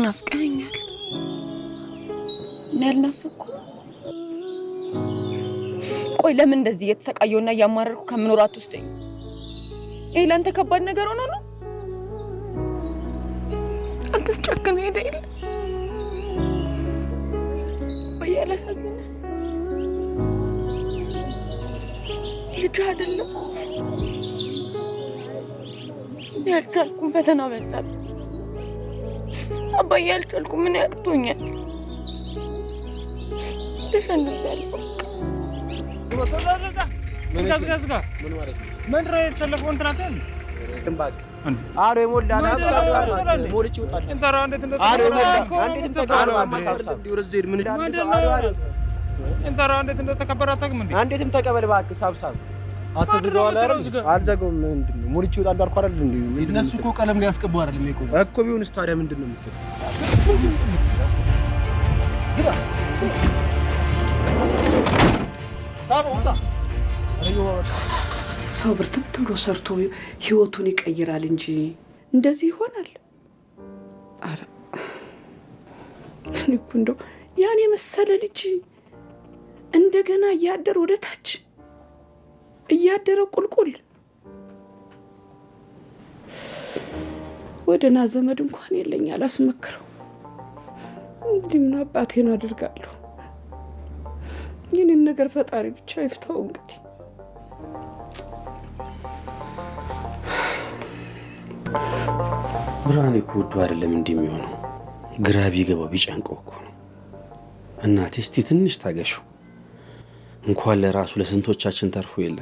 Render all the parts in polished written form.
ናፍቀኸኛል። ያልናፈኩ ቆይ ለምን እንደዚህ እየተሰቃየውና እያማረርኩ ከምኖራት ውስጥ ይሄ ለአንተ ከባድ ነገር ሆኖ ነው? አንተስ ጨክነህ ሄደ የለ ወይ? ያላሳዝነ ልጅ አይደለም ያልቻልኩም ፈተና በዛብኝ። አባዬ ያልቻልኩም ምን ያቅቶኛል? ተሸንፌያለሁ። ምን ማለት ነው? ምን ራይ የተሰለፈው እንትናተን ባክ አሮ የሞላ ሞልጭ ይወጣል። እንተራ እንዴት እንደ አሮ አንዴትም ተቃራ ማሳብሳብ ዲወርዘድ ምን እንተራ እንዴት እንደተከበረ አታውቅም እንዴ? አንዴትም ተቀበል ባክ ሳብሳብ አትዝጋዋል አይደል? አልዘጋውም። ምንድነው ሞልጭ ይወጣል አልኩ አይደል እንዴ? እነሱ እኮ ቀለም ሊያስቀቡ አይደል የሚቆም እኮ ቢሆንስ ታዲያ ምንድነው የምትለው? ሳቡታ ሰው ብርትት ብሎ ሰርቶ ህይወቱን ይቀይራል እንጂ እንደዚህ ይሆናል? አረ እኔ እኮ እንደው ያን የመሰለ ልጅ እንደገና እያደረ ወደ ታች እያደረ ቁልቁል ወደ ና ዘመድ እንኳን የለኝ አላስመክረው። እንዲህ ምን አባቴን አድርጋለሁ? ይህንን ነገር ፈጣሪ ብቻ ይፍታው። እንግዲህ ብርሃኔ እኮ ወዶ አይደለም እንዲህ የሚሆነው፣ ግራ ቢገባው ቢጨንቀው እኮ ነው። እናቴ እስቲ ትንሽ ታገሹ። እንኳን ለራሱ ለስንቶቻችን ተርፎ የለ።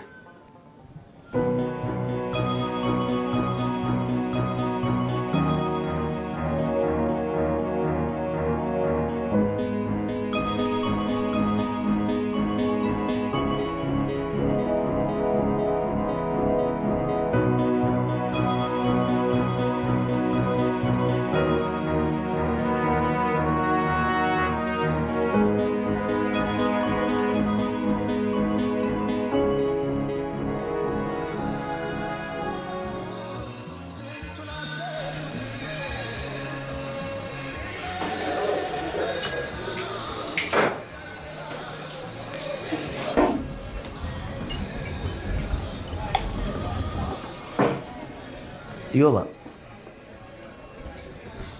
ዮባ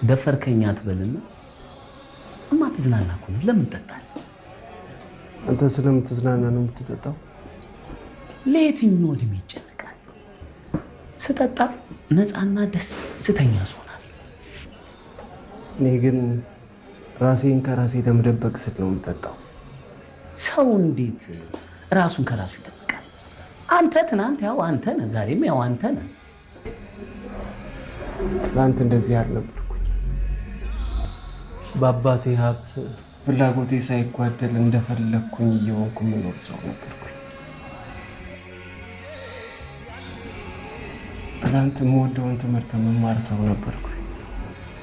ደፈርከኛ አትበልና እማ ትዝናና እኮ ነው። ለምን ትጠጣለህ? አንተ ስለምትዝናና ነው የምትጠጣው? ለየትኛው እድሜ ይጨነቃል? ስጠጣ ነፃና ደስተኛ ሆናለሁ። እኔ ግን ራሴን ከራሴ ለመደበቅ ስል ነው የምጠጣው። ሰው እንዴት ራሱን ከራሱ ይደብቃል? አንተ ትናንት ያው አንተ ነህ፣ ዛሬም ያው አንተ ነህ። ትናንት እንደዚህ አልነበርኩኝ። በአባቴ ሀብት ፍላጎቴ ሳይጓደል እንደፈለግኩኝ እየሆንኩ የምኖር ሰው ነበርኩኝ። ትናንት የምወደውን ትምህርት መማር ሰው ነበርኩኝ።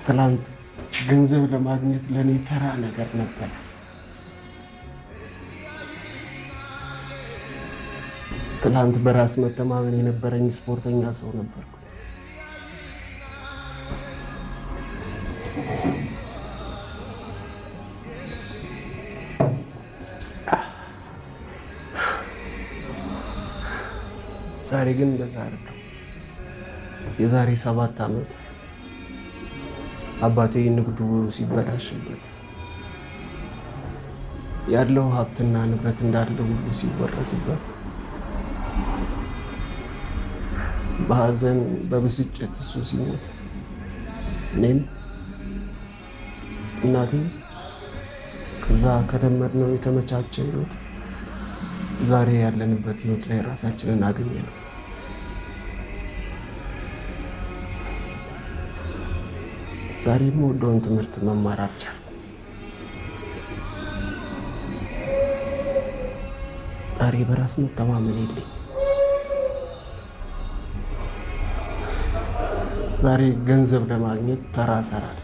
ትናንት ገንዘብ ለማግኘት ለእኔ ተራ ነገር ነበር። ትናንት በራስ መተማመን የነበረኝ ስፖርተኛ ሰው ነበርኩ። ዛሬ ግን እንደዛ አይደለም። የዛሬ 7 ዓመት አባቴ ንግዱ ሲበላሽበት ያለው ሀብትና ንብረት እንዳለ ሁሉ ሲወረስበት በሐዘን በብስጭት እሱ ሲሞት እኔም እናቴ ከዛ ከለመድነው የተመቻቸ ህይወት ዛሬ ያለንበት ህይወት ላይ ራሳችንን አገኘነው። ዛሬ የምወደውን ትምህርት መማር አልቻልኩም። ዛሬ በራስ መተማመን የለኝም። ዛሬ ገንዘብ ለማግኘት ተራ እሰራለሁ።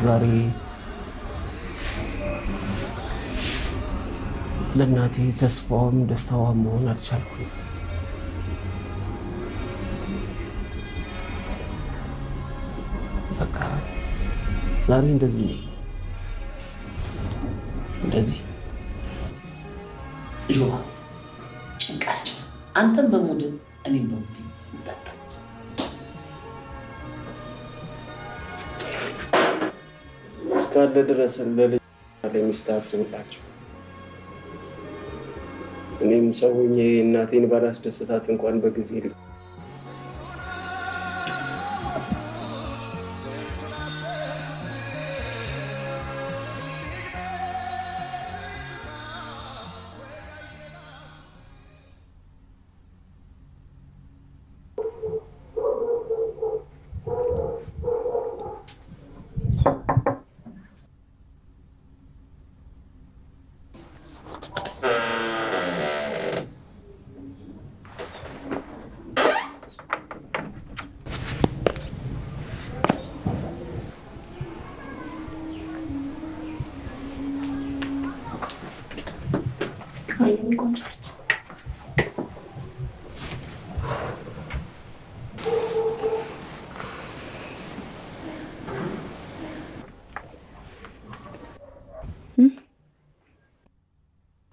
ዛሬ ለእናቴ ተስፋዋም ደስታዋም መሆን አልቻልኩም። ዛሬ እንደዚህ ነው እንደዚህ ጆማ ጭንቃቸው አንተም በሙድ እኔም በሙድ እንጠጣ። እስካለ ድረስ ለልጅ ለሚስት አስብላቸው። እኔም ሰው ሆኜ እናቴን ባላስደስታት እንኳን በጊዜ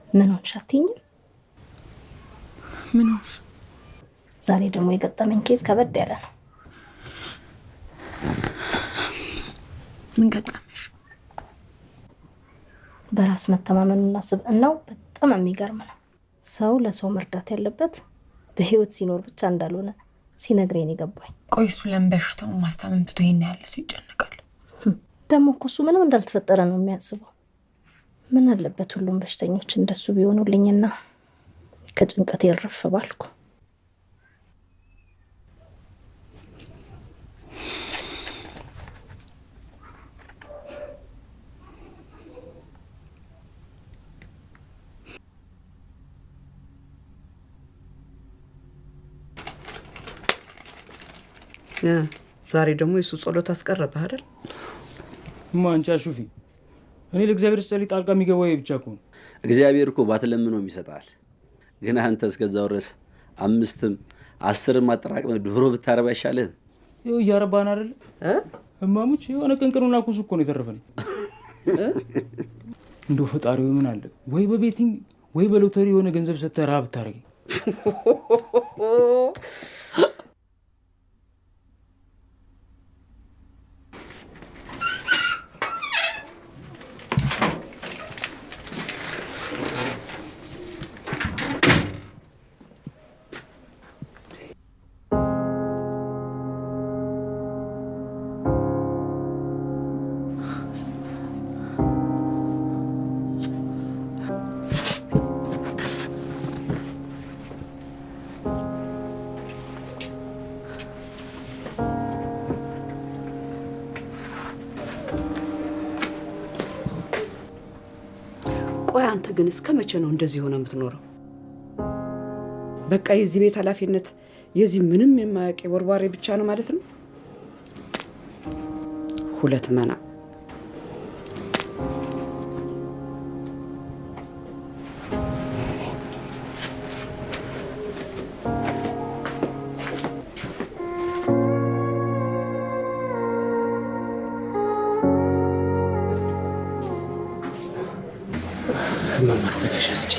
ምን ሆንሽ አትይኝም? ምን ሆንሽ? ዛሬ ደግሞ የገጠመኝ ኬዝ ከበድ ያለ ነው። ምን ገጠመሽ? በራስ መተማመንና ስብዕናው በጣም የሚገርም ነው። ሰው ለሰው መርዳት ያለበት በህይወት ሲኖር ብቻ እንዳልሆነ ሲነግረኝ የገባኝ። ቆይ እሱ ለምን በሽታውን ማስታመም ትቶ ይሄን ያለ ሰው ይጨነቃል? ደግሞ እኮ እሱ ምንም እንዳልተፈጠረ ነው የሚያስበው። ምን አለበት ሁሉም በሽተኞች እንደሱ ቢሆኑልኝና ከጭንቀት ይረፍ ባልኩ። ዛሬ ደግሞ የሱ ጸሎት አስቀረበህ አይደል? ማንቻ ሹፊ እኔ ለእግዚአብሔር ጸልይ ጣልቃ የሚገባው ብቻ እኮ ነው። እግዚአብሔር እኮ ባትለምነው ይሰጣል። ግን አንተ እስከዛው ድረስ 5ም 10ም አጠራቅመህ ዶሮ ብታረባ አይሻልህም? ይኸው እያረባን አይደል? እማሙች የሆነ ቅንቅኑና ኩሱ እኮ ነው የተረፈን። እንደው ፈጣሪው ምን አለ ወይ በቤቲንግ ወይ በሎተሪ የሆነ ገንዘብ ሰጥተህ ረሃብ ብታረገኝ። ቆይ አንተ ግን እስከ መቼ ነው እንደዚህ ሆነ የምትኖረው? በቃ የዚህ ቤት ኃላፊነት የዚህ ምንም የማያውቅ ወርዋሪ ብቻ ነው ማለት ነው? ሁለት መና ምን ማስተካከያ ስጪ።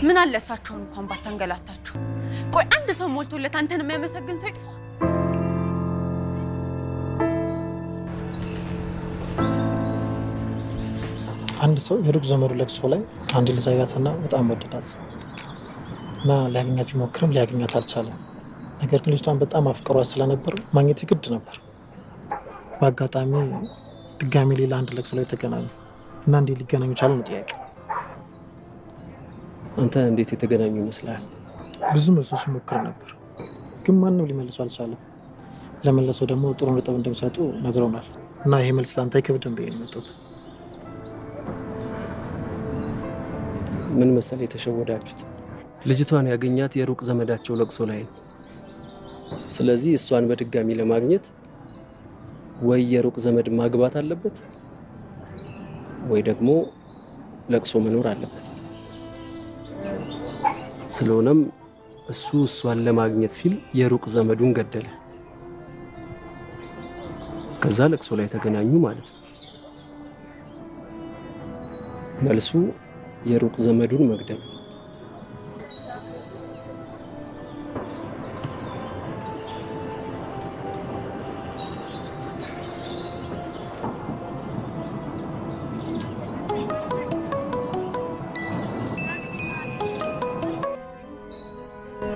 ምን አለ እሳቸውን እንኳን ባታንገላታቸው። ቆይ አንድ ሰው ሞልቶለት አንተን የሚያመሰግን ሰው ይጥፋ። አንድ ሰው የሩቅ ዘመዱ ለቅሶ ላይ አንድ ልጅ አያትና በጣም ወደዳት እና ሊያገኛት ቢሞክርም ሊያገኛት አልቻለም። ነገር ግን ልጅቷን በጣም አፍቅሯት ስለነበር ማግኘት ግድ ነበር። በአጋጣሚ ድጋሚ ሌላ አንድ ለቅሶ ላይ ተገናኙ እና እንዴት ሊገናኙ ቻሉ ነው ጥያቄ። አንተ እንዴት የተገናኙ ይመስላል? ብዙ መልሶች ሞክር ነበር ግን ማንም ሊመልሱ አልቻለም። ለመለሰው ደግሞ ጥሩ ነጥብ እንደሚሰጡ ነግረውናል እና ይሄ መልስ ለአንተ አይከብድም ብዬ ነው የመጣሁት። ምን መሰለ የተሸወዳችሁት? ልጅቷን ያገኛት የሩቅ ዘመዳቸው ለቅሶ ላይ ነው። ስለዚህ እሷን በድጋሚ ለማግኘት ወይ የሩቅ ዘመድ ማግባት አለበት ወይ ደግሞ ለቅሶ መኖር አለበት። ስለሆነም እሱ እሷን ለማግኘት ሲል የሩቅ ዘመዱን ገደለ። ከዛ ለቅሶ ላይ ተገናኙ ማለት ነው። መልሱ የሩቅ ዘመዱን መግደል።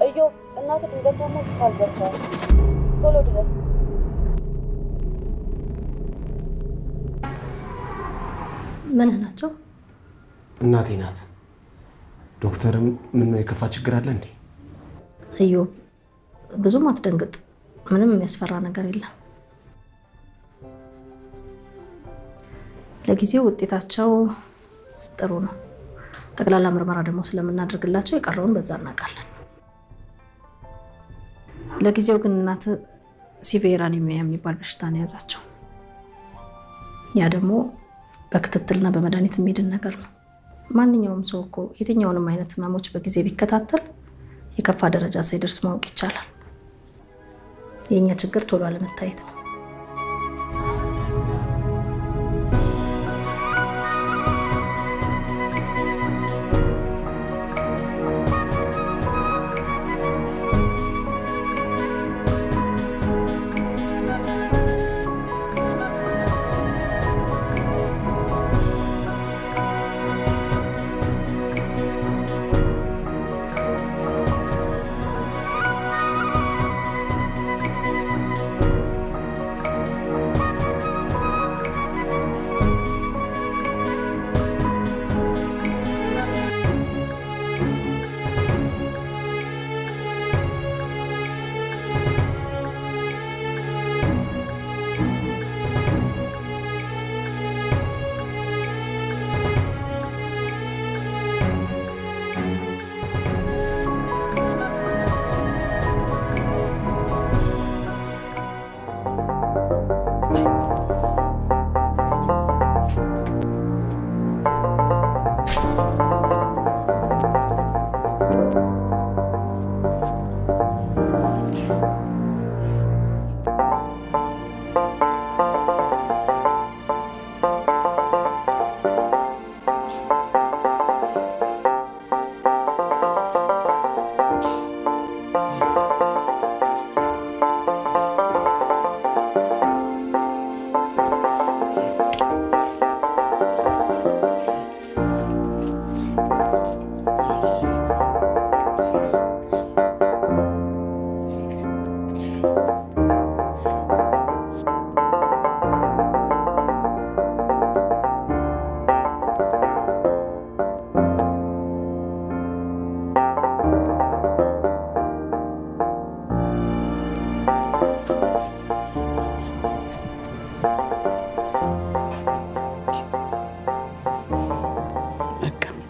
እዮብ እናትህ ድንገት ታማ ሆስፒታል ገብተዋል። ቶሎ ድረስ። ምን ናቸው? እናቴ ናት። ዶክተርም ምን ነው የከፋ ችግር አለ እንዴ? እዮብ ብዙም አትደንግጥ። ምንም የሚያስፈራ ነገር የለም። ለጊዜው ውጤታቸው ጥሩ ነው። ጠቅላላ ምርመራ ደግሞ ስለምናደርግላቸው የቀረውን በዛ እናውቃለን። ለጊዜው ግን እናት ሲቪር አኒሚያ የሚባል በሽታ ነው የያዛቸው። ያ ደግሞ በክትትልና በመድኃኒት የሚድን ነገር ነው። ማንኛውም ሰው እኮ የትኛውንም አይነት ህመሞች በጊዜ ቢከታተል የከፋ ደረጃ ሳይደርስ ማወቅ ይቻላል። የኛ ችግር ቶሎ አለመታየት ነው።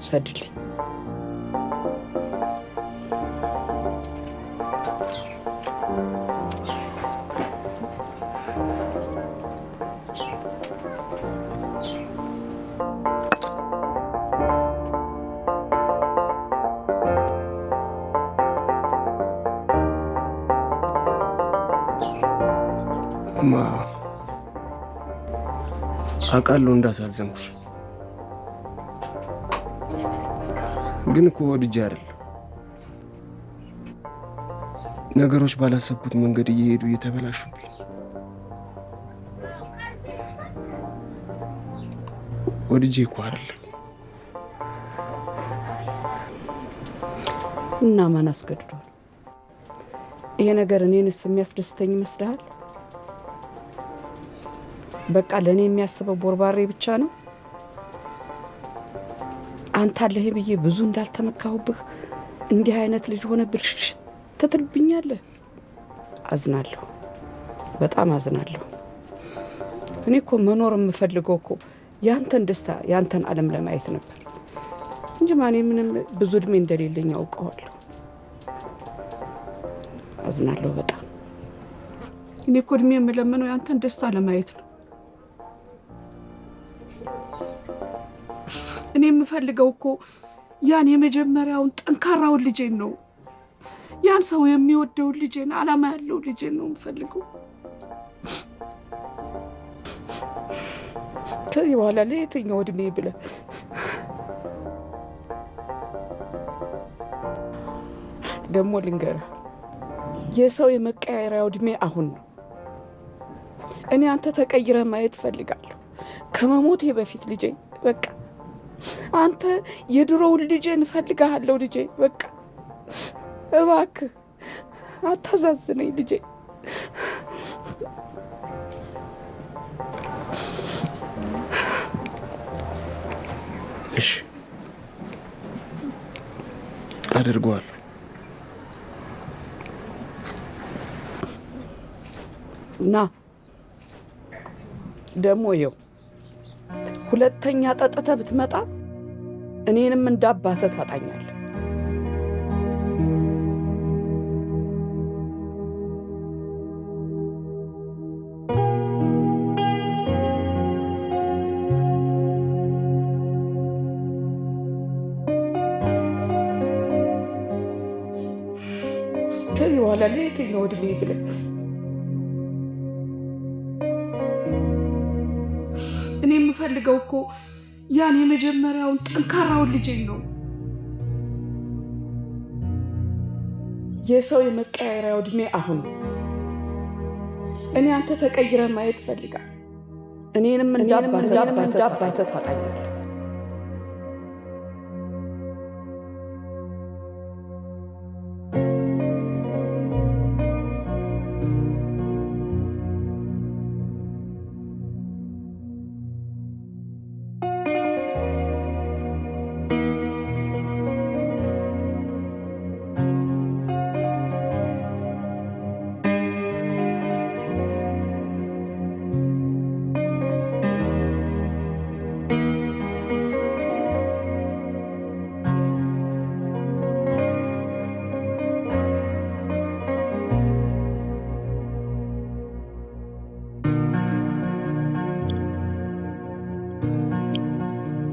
ሰድልኝ። አውቃለሁ እንዳሳዘንኩሽ፣ ግን እኮ ወድጄ አይደለም። ነገሮች ባላሰብኩት መንገድ እየሄዱ እየተበላሹብኝ። ወድጄ እኮ አይደለም። እና ማን አስገድዷል? ይሄ ነገር እኔንስ የሚያስደስተኝ ይመስልሃል? በቃ ለእኔ የሚያስበው ቦርባሬ ብቻ ነው። አንተ አለህ ብዬ ብዙ እንዳልተመካሁብህ እንዲህ አይነት ልጅ ሆነ ብልሽሽ ትትልብኛለህ። አዝናለሁ፣ በጣም አዝናለሁ። እኔ እኮ መኖር የምፈልገው እኮ ያንተን ደስታ ያንተን ዓለም ለማየት ነበር እንጂ ማኔ ምንም ብዙ እድሜ እንደሌለኝ አውቀዋለሁ። አዝናለሁ በጣም። እኔ እኮ እድሜ የምለምነው ያንተን ደስታ ለማየት ነው። እኔ የምፈልገው እኮ ያን የመጀመሪያውን ጠንካራውን ልጄን ነው። ያን ሰው የሚወደውን ልጄን፣ አላማ ያለው ልጄን ነው የምፈልገው። ከዚህ በኋላ ለየትኛው እድሜ ብለህ ደግሞ ልንገርህ፣ የሰው የመቀየሪያው እድሜ አሁን ነው። እኔ አንተ ተቀይረህ ማየት እፈልጋለሁ ከመሞቴ በፊት ልጄ። በቃ አንተ የድሮውን ልጄን እፈልግሃለሁ ልጄ። በቃ እባክህ አታሳዝነኝ ልጄ። እሺ አደርገዋለሁ። ና ደግሞ ይኸው ሁለተኛ ጠጥተህ ብትመጣ እኔንም እንዳባተህ ታጣኛለህ። ከዚህ በኋላ ለየትኛው እድሜ ብለህ እኔ የምፈልገው እኮ ያን የመጀመሪያውን ጠንካራውን ልጄን ነው። የሰው የመቀየሪያው እድሜ አሁን ነው። እኔ አንተ ተቀይረህ ማየት እፈልጋለሁ። እኔንም እንዳባተህ ታጣኛለህ።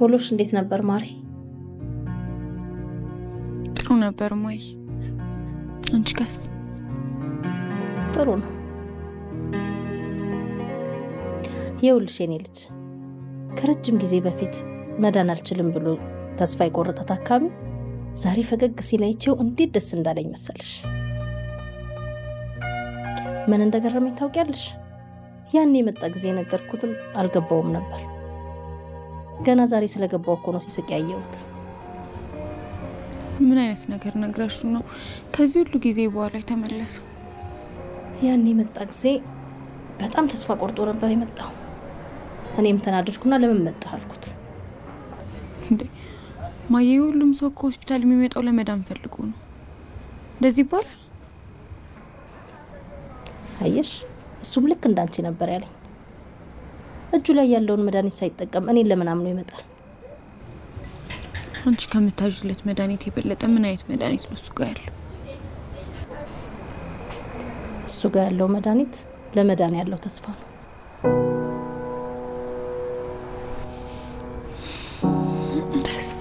ውሎሽ እንዴት ነበር ማሪ? ጥሩ ነበር ማይ። አንቺ ጋስ? ጥሩ ነው። ይኸውልሽ የኔ ልጅ ከረጅም ጊዜ በፊት መዳን አልችልም ብሎ ተስፋ የቆረጠ ታካሚ ዛሬ ፈገግ ሲላይቸው እንዴት ደስ እንዳለኝ መሰለሽ። ምን እንደገረመኝ ታውቂያለሽ? ያን የመጣ ጊዜ ነገርኩትን አልገባውም ነበር። ገና ዛሬ ስለገባው እኮ ነው ሲስቅ ያየሁት። ምን አይነት ነገር ነግራሹ ነው ከዚህ ሁሉ ጊዜ በኋላ የተመለሰው? ያን የመጣ ጊዜ በጣም ተስፋ ቆርጦ ነበር የመጣው። እኔም ተናደድኩና ለምን መጣህ አልኩት። እንዴ ማየ፣ ሁሉም ሰው ከሆስፒታል የሚመጣው ለመዳን ፈልጎ ነው። እንደዚህ ይባላል? አየሽ፣ እሱም ልክ እንዳንቺ ነበር ያለኝ። እጁ ላይ ያለውን መድኃኒት ሳይጠቀም እኔን ለምን አምኖ ይመጣል? አንቺ ከምታጅለት መድኃኒት የበለጠ ምን አይነት መድኃኒት ነው እሱ ጋር ያለው? እሱ ጋር ያለው መድኃኒት ለመዳን ያለው ተስፋ ነው። ተስፋ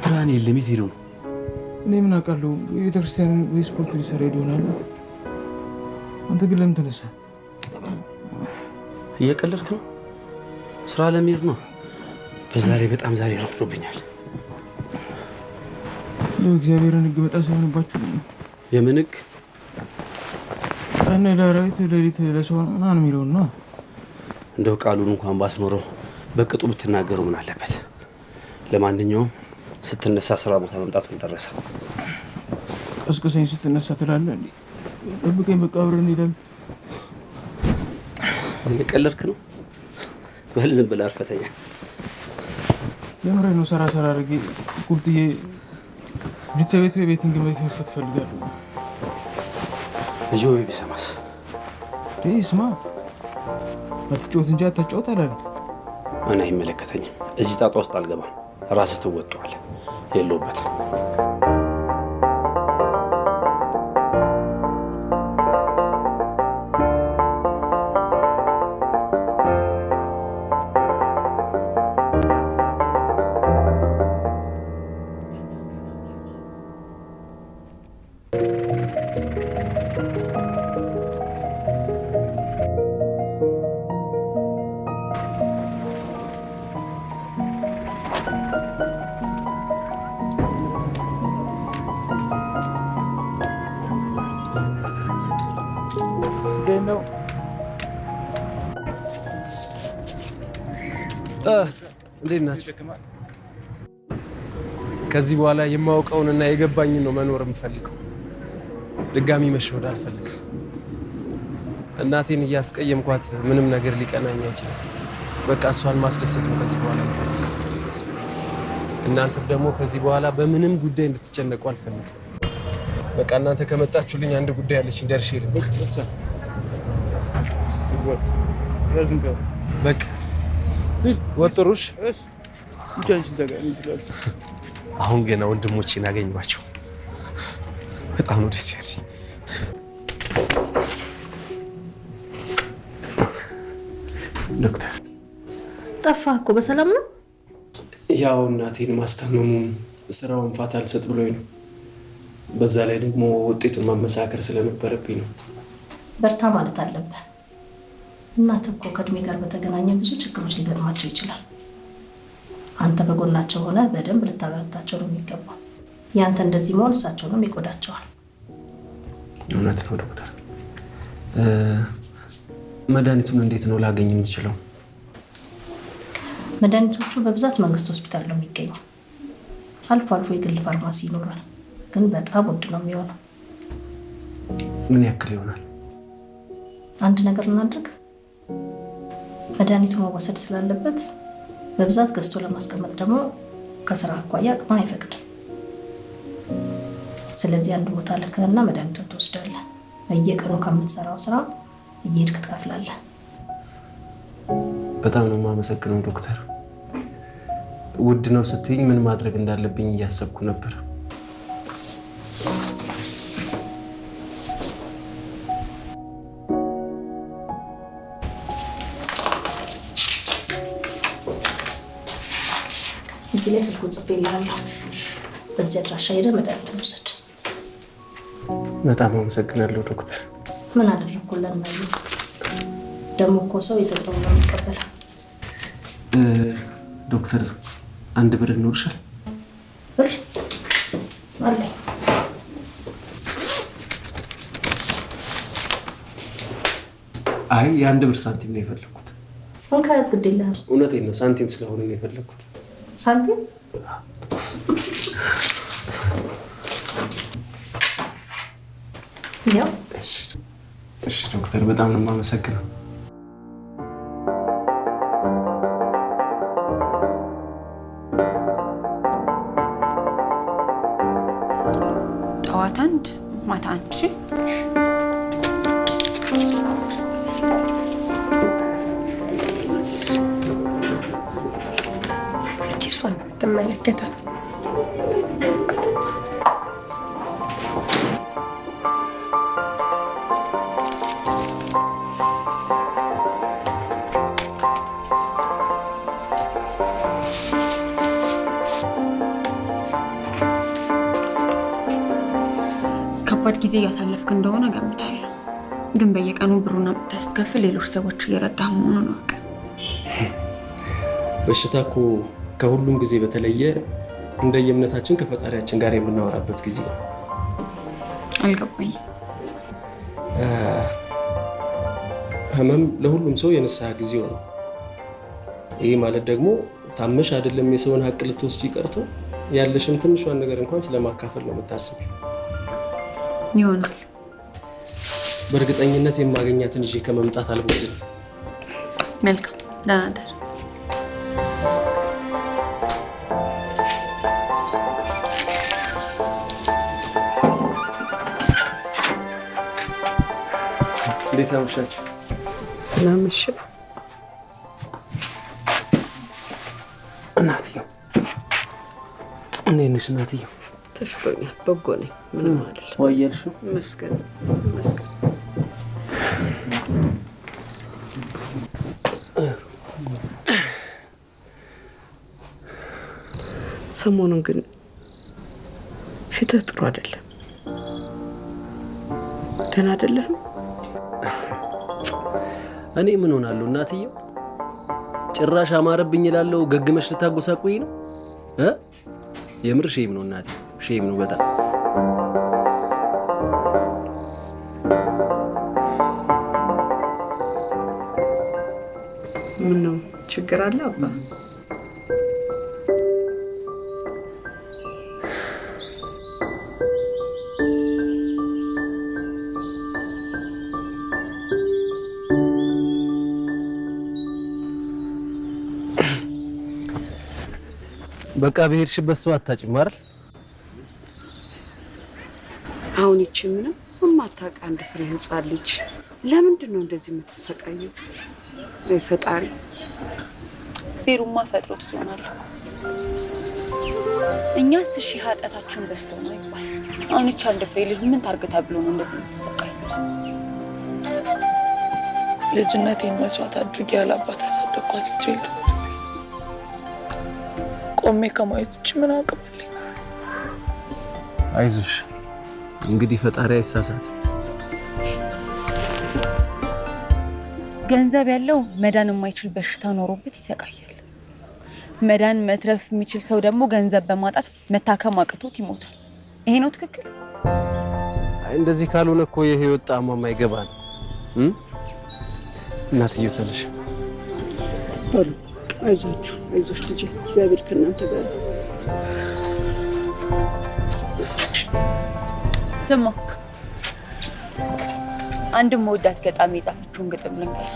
ብርሃን የለም። የት ሄደው ነው? እኔ ምን አውቃለሁ? የቤተክርስቲያን ወይ ስፖርት ሊሰራ ሄዶ ይሆናል። አንተ ግን ለምን ተነሳ? እየቀለድክ ነው? ስራ ለመሄድ ነው። በዛ ላይ በጣም ዛሬ ረፍዶብኛል። እግዚአብሔርን ሕግ መጣስ ሳይሆንባችሁ። የምን ሕግ? ቀን ለአራዊት ሌሊት ለሰው ምናምን የሚለውን ነው። እንደው ቃሉን እንኳን ባትኖረው በቅጡ ብትናገሩ ምን አለበት? ለማንኛውም ስትነሳ ስራ ቦታ መምጣቱን ደረሰ። ቀስቅሰኝ ስትነሳ ትላለህ እንዴ? ጠብቀኝ፣ በቃ አብረን እንሄዳለን። እየቀለድክ ነው? በል ዝም ብለህ አርፈተኛ። የምሬን ነው። ሰራ አድርጌ ቁርጥዬ ጁታ ቤት ወይ ቤቲንግ ቤት መክፈት ፈልጋለሁ። ልጅ ወይ ቢሰማስ? ስማ፣ አትጫወት እንጂ አታጫወት አላለም። እኔ አይመለከተኝም። እዚህ ጣጣ ውስጥ አልገባም። ራስህ ትወጣዋለህ። የለሁበትም። እንዴት ናችሁ? ከዚህ በኋላ የማውቀውንና የገባኝን ነው መኖር የምፈልገው። ድጋሚ መሸወድ አልፈልግም። እናቴን እያስቀየምኳት ምንም ነገር ሊቀናኝ አይችልም። በቃ እሷን ማስደሰት ነው ከዚህ በኋላ የምፈልገው። እናንተም ደግሞ ከዚህ በኋላ በምንም ጉዳይ እንድትጨነቁ አልፈልግም። በቃ እናንተ ከመጣችሁልኝ አንድ ጉዳይ አለችኝ፣ ደርሼ ልምጣ። በቃ ወጥሩሽ። አሁን ገና ወንድሞቼን አገኘኋቸው። በጣም ነው ደስ ያለኝ። ዶክተር ጠፋህ እኮ በሰላም ነው? ያው እናቴን ማስታመሙ ስራውን ፋታ አልሰጥ ብሎኝ ነው። በዛ ላይ ደግሞ ውጤቱን ማመሳከር ስለነበረብኝ ነው። በርታ ማለት አለብህ። እናት እኮ ከእድሜ ጋር በተገናኘ ብዙ ችግሮች ሊገጥማቸው ይችላል። አንተ ከጎናቸው ሆነ በደንብ ልታበረታቸው ነው የሚገባው። ያንተ እንደዚህ መሆን እሳቸውንም ይጎዳቸዋል። እውነት ነው ዶክተር። መድኃኒቱን እንዴት ነው ላገኝ የምችለው? መድኃኒቶቹ በብዛት መንግስት ሆስፒታል ነው የሚገኘው። አልፎ አልፎ የግል ፋርማሲ ይኖራል፣ ግን በጣም ውድ ነው የሚሆነው። ምን ያክል ይሆናል? አንድ ነገር እናድርግ። መድኃኒቱ መወሰድ ስላለበት በብዛት ገዝቶ ለማስቀመጥ ደግሞ ከስራ አኳያ አቅም አይፈቅድም። ስለዚህ አንድ ቦታ ልክህና መድኃኒቱን ትወስዳለህ። በየቀኑ ከምትሰራው ስራ እየሄድክ ትከፍላለህ። በጣም ነው የማመሰግነው ዶክተር። ውድ ነው ስትይኝ ምን ማድረግ እንዳለብኝ እያሰብኩ ነበር። እዚህ ላይ ስልኩን ጽፌልሃለሁ። በዚህ አድራሻ ሄደህ መድኃኒቱን ውሰድ። በጣም አመሰግናለሁ ዶክተር። ምን አደረኩልን ነው? ደግሞ እኮ ሰው የሰጠውን ነው የሚቀበለው። ዶክተር አንድ ብር ይኖርሻል? ብር አለኝ። አይ የአንድ ብር ሳንቲም ነው የፈለኩት። እንካ ያዝ፣ ግድ የለህም። እውነቴን ነው፣ ሳንቲም ስለሆነ ነው የፈለኩት። ሳንቲም? ያው እሺ ዶክተር፣ በጣም ነው የማመሰግነው። ጠዋት አንድ ማታ አንድ። እሺ እሷን ትመለከታል። ከባድ ጊዜ እያሳለፍክ እንደሆነ ገምታለሁ። ግን በየቀኑ ብሩን አምጥተህ ስትከፍል ሌሎች ሰዎች እየረዳህ መሆኑን እወቅ። በሽታ እኮ ከሁሉም ጊዜ በተለየ እንደየእምነታችን ከፈጣሪያችን ጋር የምናወራበት ጊዜ ነው። አልገባኝም። ህመም ለሁሉም ሰው የንስሐ ጊዜው ነው። ይህ ማለት ደግሞ ታመሽ አይደለም የሰውን ሀቅ ልትወስጂ ቀርቶ ያለሽን ትንሿን ነገር እንኳን ስለማካፈል ነው የምታስቢው። ይሆናል። በእርግጠኝነት የማገኛትን ይዤ ከመምጣት አልቦዝንም። መልካም ደህና እደር። እንዴት አመሻችሁ? ናምሽ እናትየው እንዴት ነሽ እናትየው? ተሽሎኛል፣ በጎ ነኝ፣ ምንም አይደል። ወየልሽ? መስገን መስገን። ሰሞኑን ግን ፊትህ ጥሩ አይደለም። ደህና አይደለህም? እኔ ምን ሆናለሁ እናትየው? ጭራሽ አማረብኝ እላለሁ። ገግመሽ ልታጎሳቁኝ ነው? የምር ሼም ነው እናቴ፣ ሼም ነው በጣም። ምን ነው ችግር አለ አባ? በቃ በሄድሽበት ሰው አታጭም አይደል? አሁን ይቺ ምንም የማታውቅ አንድ ፍሬ ህፃን ልጅ ለምንድን ነው እንደዚህ የምትሰቃየው? ወይ ፈጣሪ። ዜሩማ ፈጥሮ ትሆናል። እኛስ እሺ ኃጢአታችን በዝቶ ነው ይባል። አሁን ይቺ አንድ ፍሬ ልጅ ምን ታርገታ ብሎ ነው እንደዚህ የምትሰቃየው? ልጅነቴን መስዋዕት አድርጌ ያላባት ያሳደግኳት ልጅ ልትሞት ቆሜ ከማየት ውጭ ምን አቅም አለኝ? አይዞሽ እንግዲህ ፈጣሪ አይሳሳት። ገንዘብ ያለው መዳን የማይችል በሽታ ኖሮበት ይሰቃያል። መዳን መትረፍ የሚችል ሰው ደግሞ ገንዘብ በማጣት መታከም አቅቶት ይሞታል። ይሄ ነው ትክክል? እንደዚህ ካልሆነ እኮ የህይወት ጣዕሟ ማይገባ ነው። እናትየው ተነሽ። አይዞችሁ አይዞሽ ልጄ፣ እግዚአብሔር ከእናንተ ጋር። ስማ፣ አንድ መወዳት ገጣሚ የጻፈችውን ግጥም ልንገር።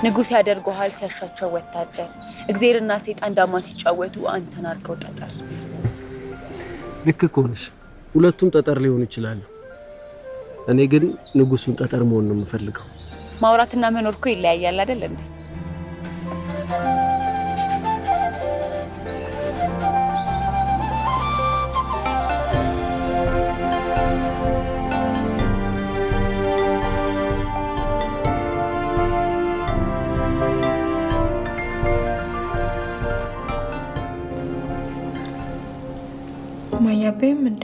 ንጉሥ ያደርገዋል ሲያሻቸው ወታደር፣ እግዜርና ሰይጣን ዳማ ሲጫወቱ አንተን አርገው ጠጠር። ልክ እኮ ነሽ። ሁለቱም ጠጠር ሊሆኑ ይችላሉ። እኔ ግን ንጉሱን ጠጠር መሆን ነው የምፈልገው። ማውራትና መኖር እኮ ይለያያል አይደል እንዴ? ማያቤም እንዴ?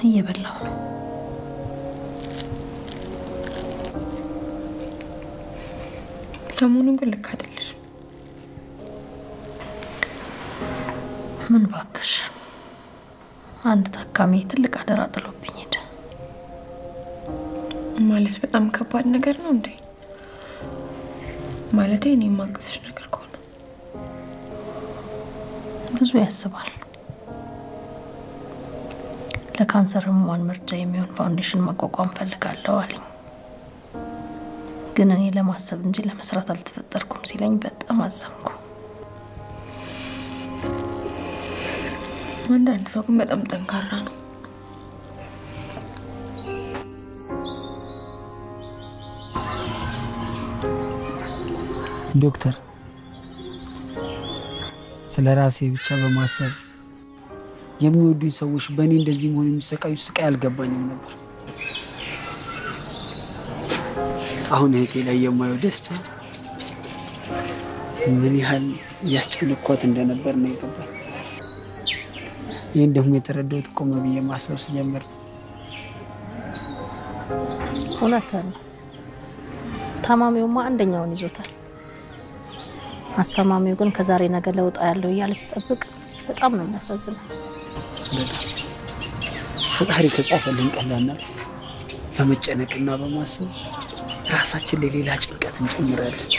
እየበላሁ ነው። ሰሞኑን ግን ልክ አይደለሽ። ምን ባክሽ፣ አንድ ታካሚ ትልቅ አደራ ጥሎብኝ ሄደ። ማለት በጣም ከባድ ነገር ነው እንዴ? ማለቴ እኔ የማግዝሽ ነገር ከሆነ ብዙ ያስባል። ለካንሰር ህሙማን ምርጫ የሚሆን ፋውንዴሽን ማቋቋም ፈልጋለሁ አለኝ። ግን እኔ ለማሰብ እንጂ ለመስራት አልተፈጠርኩም ሲለኝ በጣም አዘንኩ። አንዳንድ ሰው ግን በጣም ጠንካራ ነው። ዶክተር፣ ስለ ራሴ ብቻ በማሰብ የሚወዱኝ ሰዎች በእኔ እንደዚህ መሆን የሚሰቃዩ ስቃይ አልገባኝም ነበር። አሁን እህቴ ላይ የማየው ደስታ ምን ያህል እያስጨነኳት እንደነበር ነው የገባኝ። ይህን ደግሞ የተረዳሁት ቆመ ብዬ ማሰብ ስጀምር እውነት ነው። ታማሚውማ አንደኛውን ይዞታል። አስተማሚው ግን ከዛሬ ነገ ለውጥ ያለው እያለ ሲጠብቅ በጣም ነው የሚያሳዝነው። ፈጣሪ ከጻፈልን ቀላልና በመጨነቅና በማሰብ ራሳችን ለሌላ ጭንቀት እንጨምራለን።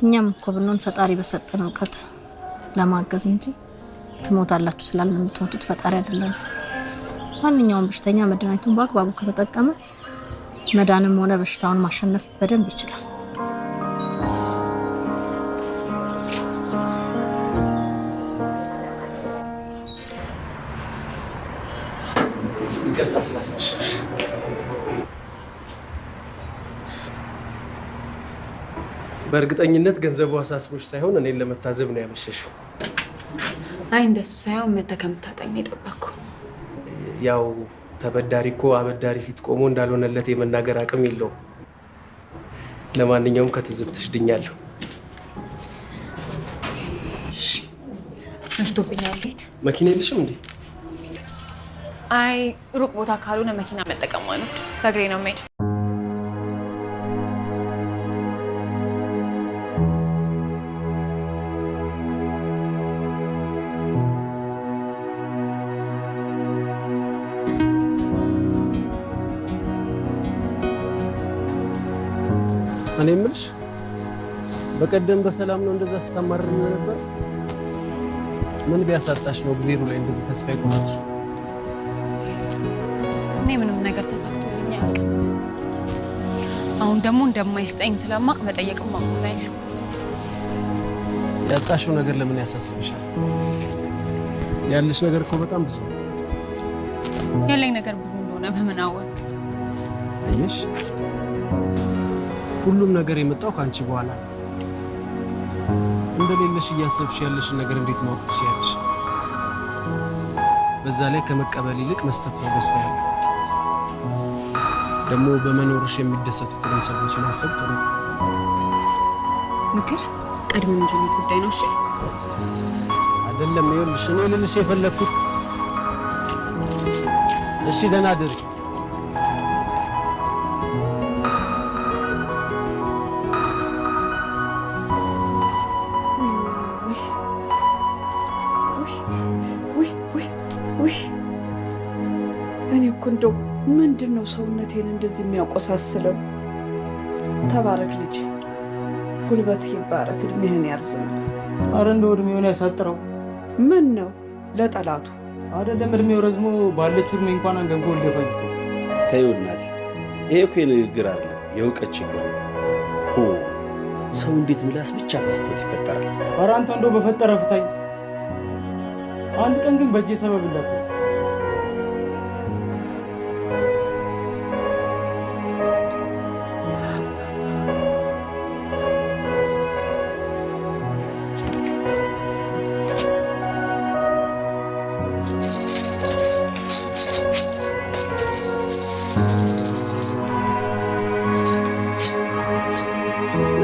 እኛም እኮ ብንሆን ፈጣሪ በሰጠን እውቀት ለማገዝ እንጂ ትሞታላችሁ ስላልን የምትሞቱት ፈጣሪ አይደለም። ማንኛውም በሽተኛ መድኃኒቱን በአግባቡ ከተጠቀመ መዳንም ሆነ በሽታውን ማሸነፍ በደንብ ይችላል። ይቅርታ ስላስመሸሽ። በእርግጠኝነት ገንዘቡ አሳስቦሽ ሳይሆን እኔን ለመታዘብ ነው ያመሸሽው። አይ እንደሱ ሳይሆን መተከምታጠኝ የጠበቅኩ። ያው ተበዳሪ እኮ አበዳሪ ፊት ቆሞ እንዳልሆነለት የመናገር አቅም የለውም። ለማንኛውም ከትዝብትሽ ድኛለሁ። መሽቶብኛል። ጌት መኪና የለሽም እንዴ? አይ ሩቅ ቦታ ካልሆነ መኪና መጠቀም ማለት በእግሬ ነው የምሄድ። እኔ የምልሽ በቀደም በሰላም ነው እንደዛ ስታማርር ነበር? ምን ቢያሳጣሽ ነው ጊዜሩ ላይ እንደዚህ ተስፋ ይቆርጥሽ? እኔ ምንም ነገር ተሳክቶልኝ አያውቅም። አሁን ደግሞ እንደማይስጠኝ ስለማቅ መጠየቅም ማቆሚያለሁ። ያጣሽው ነገር ለምን ያሳስብሻል? ያለሽ ነገር እኮ በጣም ብዙ ነው። ያለኝ ነገር ብዙ እንደሆነ በምን አወቅ? አየሽ፣ ሁሉም ነገር የመጣው ከአንቺ በኋላ ነው። እንደሌለሽ እያሰብሽ ያለሽን ነገር እንዴት ማወቅ ትችያለሽ? በዛ ላይ ከመቀበል ይልቅ መስጠት ነው ደስታ ያለው። ደግሞ በመኖርሽ የሚደሰቱትን ሰዎች ማሰብ ጥሩ። ምክር ቀድሞ የሚጀምር ጉዳይ ነው። እሺ አይደለም። ይኸውልሽ እኔ ልልሽ የፈለግኩት እሺ፣ ደህና አድርጊ። እኔ እኮ እንደው ምንድን ነው ሰውነቴን እንደዚህ የሚያቆሳስለው? ተባረክ ልጅ፣ ጉልበት ይባረክ፣ እድሜህን ያርዝም። አረ እንደው እድሜውን ያሳጥረው። ምን ነው ለጠላቱ አይደለም እድሜው ረዝሞ ባለችው እድሜ እንኳን አንገንጎ ሊደፋኝ። ተይው እናቴ፣ ይሄ እኮ የንግግር አይደለም የእውቀት ችግር ነው። ሰው እንዴት ምላስ ብቻ ተስቶት ይፈጠራል? አረ አንተ እንደው በፈጠረ ፍታኝ። አንድ ቀን ግን በእጄ ሰበብ እንዳትት።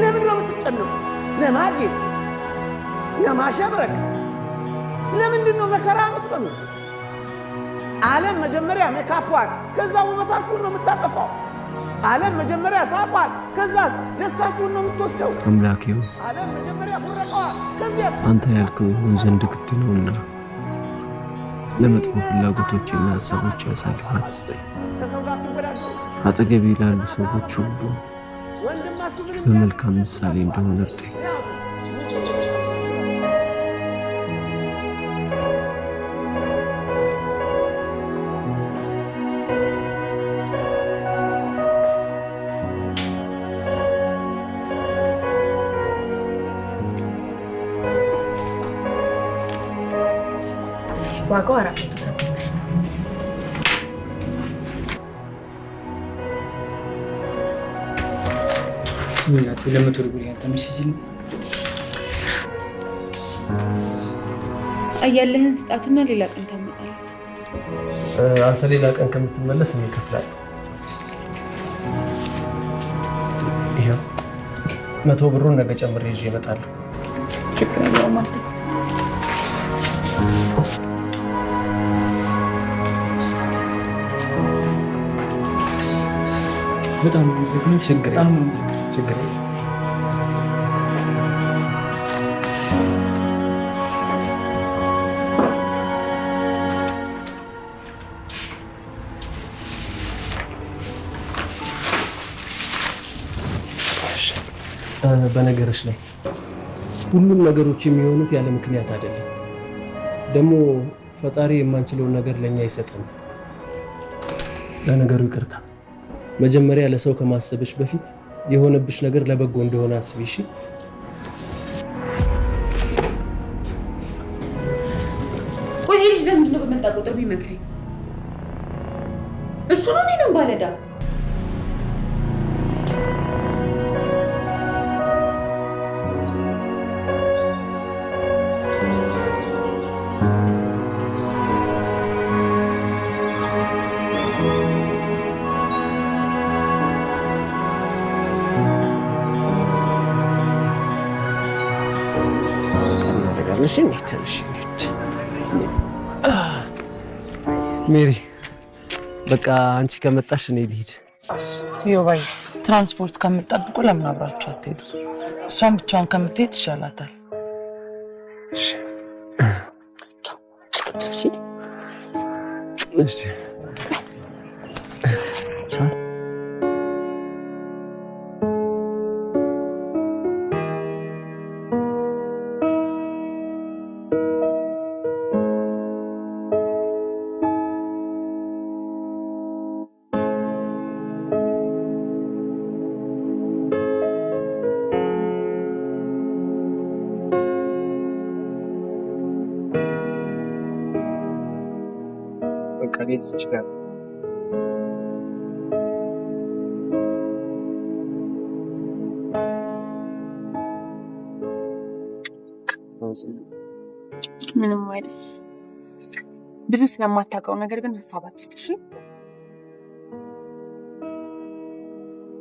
ለምን ነው የምትጨነቁ? ለማጌጥ ለማሸብረቅ ለምንድን ነው መከራ የምትበሉት? ዓለም መጀመሪያ ሜካፕዋን ከዛ ውበታችሁን ነው የምታጠፋው። ዓለም መጀመሪያ ሳቋን ከዛስ ደስታችሁን ነው የምትወስደው። አምላኬው ዓለም መጀመሪያ ቡረቃዋን ከዚያስ አንተ ያልከው ይሁን ዘንድ ግድ ነውና ለመጥፎ ፍላጎቶችና ሀሳቦች ያሳልፈህ አትስጠኝ። ከሰው ጋር ትወዳጁ። አጠገቤ ላሉ ሰዎች ሁሉ ወንድማችሁ ምንም በመልካም ምሳሌ እንደሆነ እርዳኝ። ዋጋው 470 ብር። ምናቱ ለመቶ ብር ያልተመሽ ሲል አያለህን ስጣትና ሌላ ቀን ታመጣለህ። አንተ ሌላ ቀን ከምትመለስ እኔ እከፍላለሁ። ይኸው 100 ብሩን ነገ ጨምሬ ይዤ እመጣለሁ። ችግር የለውም ማለት በጣም ነው የምትዘግነው። ችግር በጣም ነው የምትዘግነው። ችግር የለም። በነገርሽ ላይ ሁሉም ነገሮች የሚሆኑት ያለ ምክንያት አይደለም። ደግሞ ፈጣሪ የማንችለውን ነገር ለኛ አይሰጠንም። ለነገሩ ይቅርታ። መጀመሪያ ለሰው ከማሰብሽ በፊት የሆነብሽ ነገር ለበጎ እንደሆነ አስቢ። እሺ? ቆይ ልጅ ለምንድን ነው በመጣ ቁጥር ቢመክረኝ? እሱ ነው እኔንም ባለዳ ሜሪ በቃ አንቺ ከመጣሽ እኔ ልሂድ። ዮባይ ትራንስፖርት ከምትጠብቁ ለምን አብራችሁ አትሄዱ? እሷን ብቻዋን ከምትሄድ ይሻላታል። እሺ እዚች ጋር ምንም አይደል። ብዙ ስለማታውቀው ነገር ግን ሀሳብ አትስጥሽ።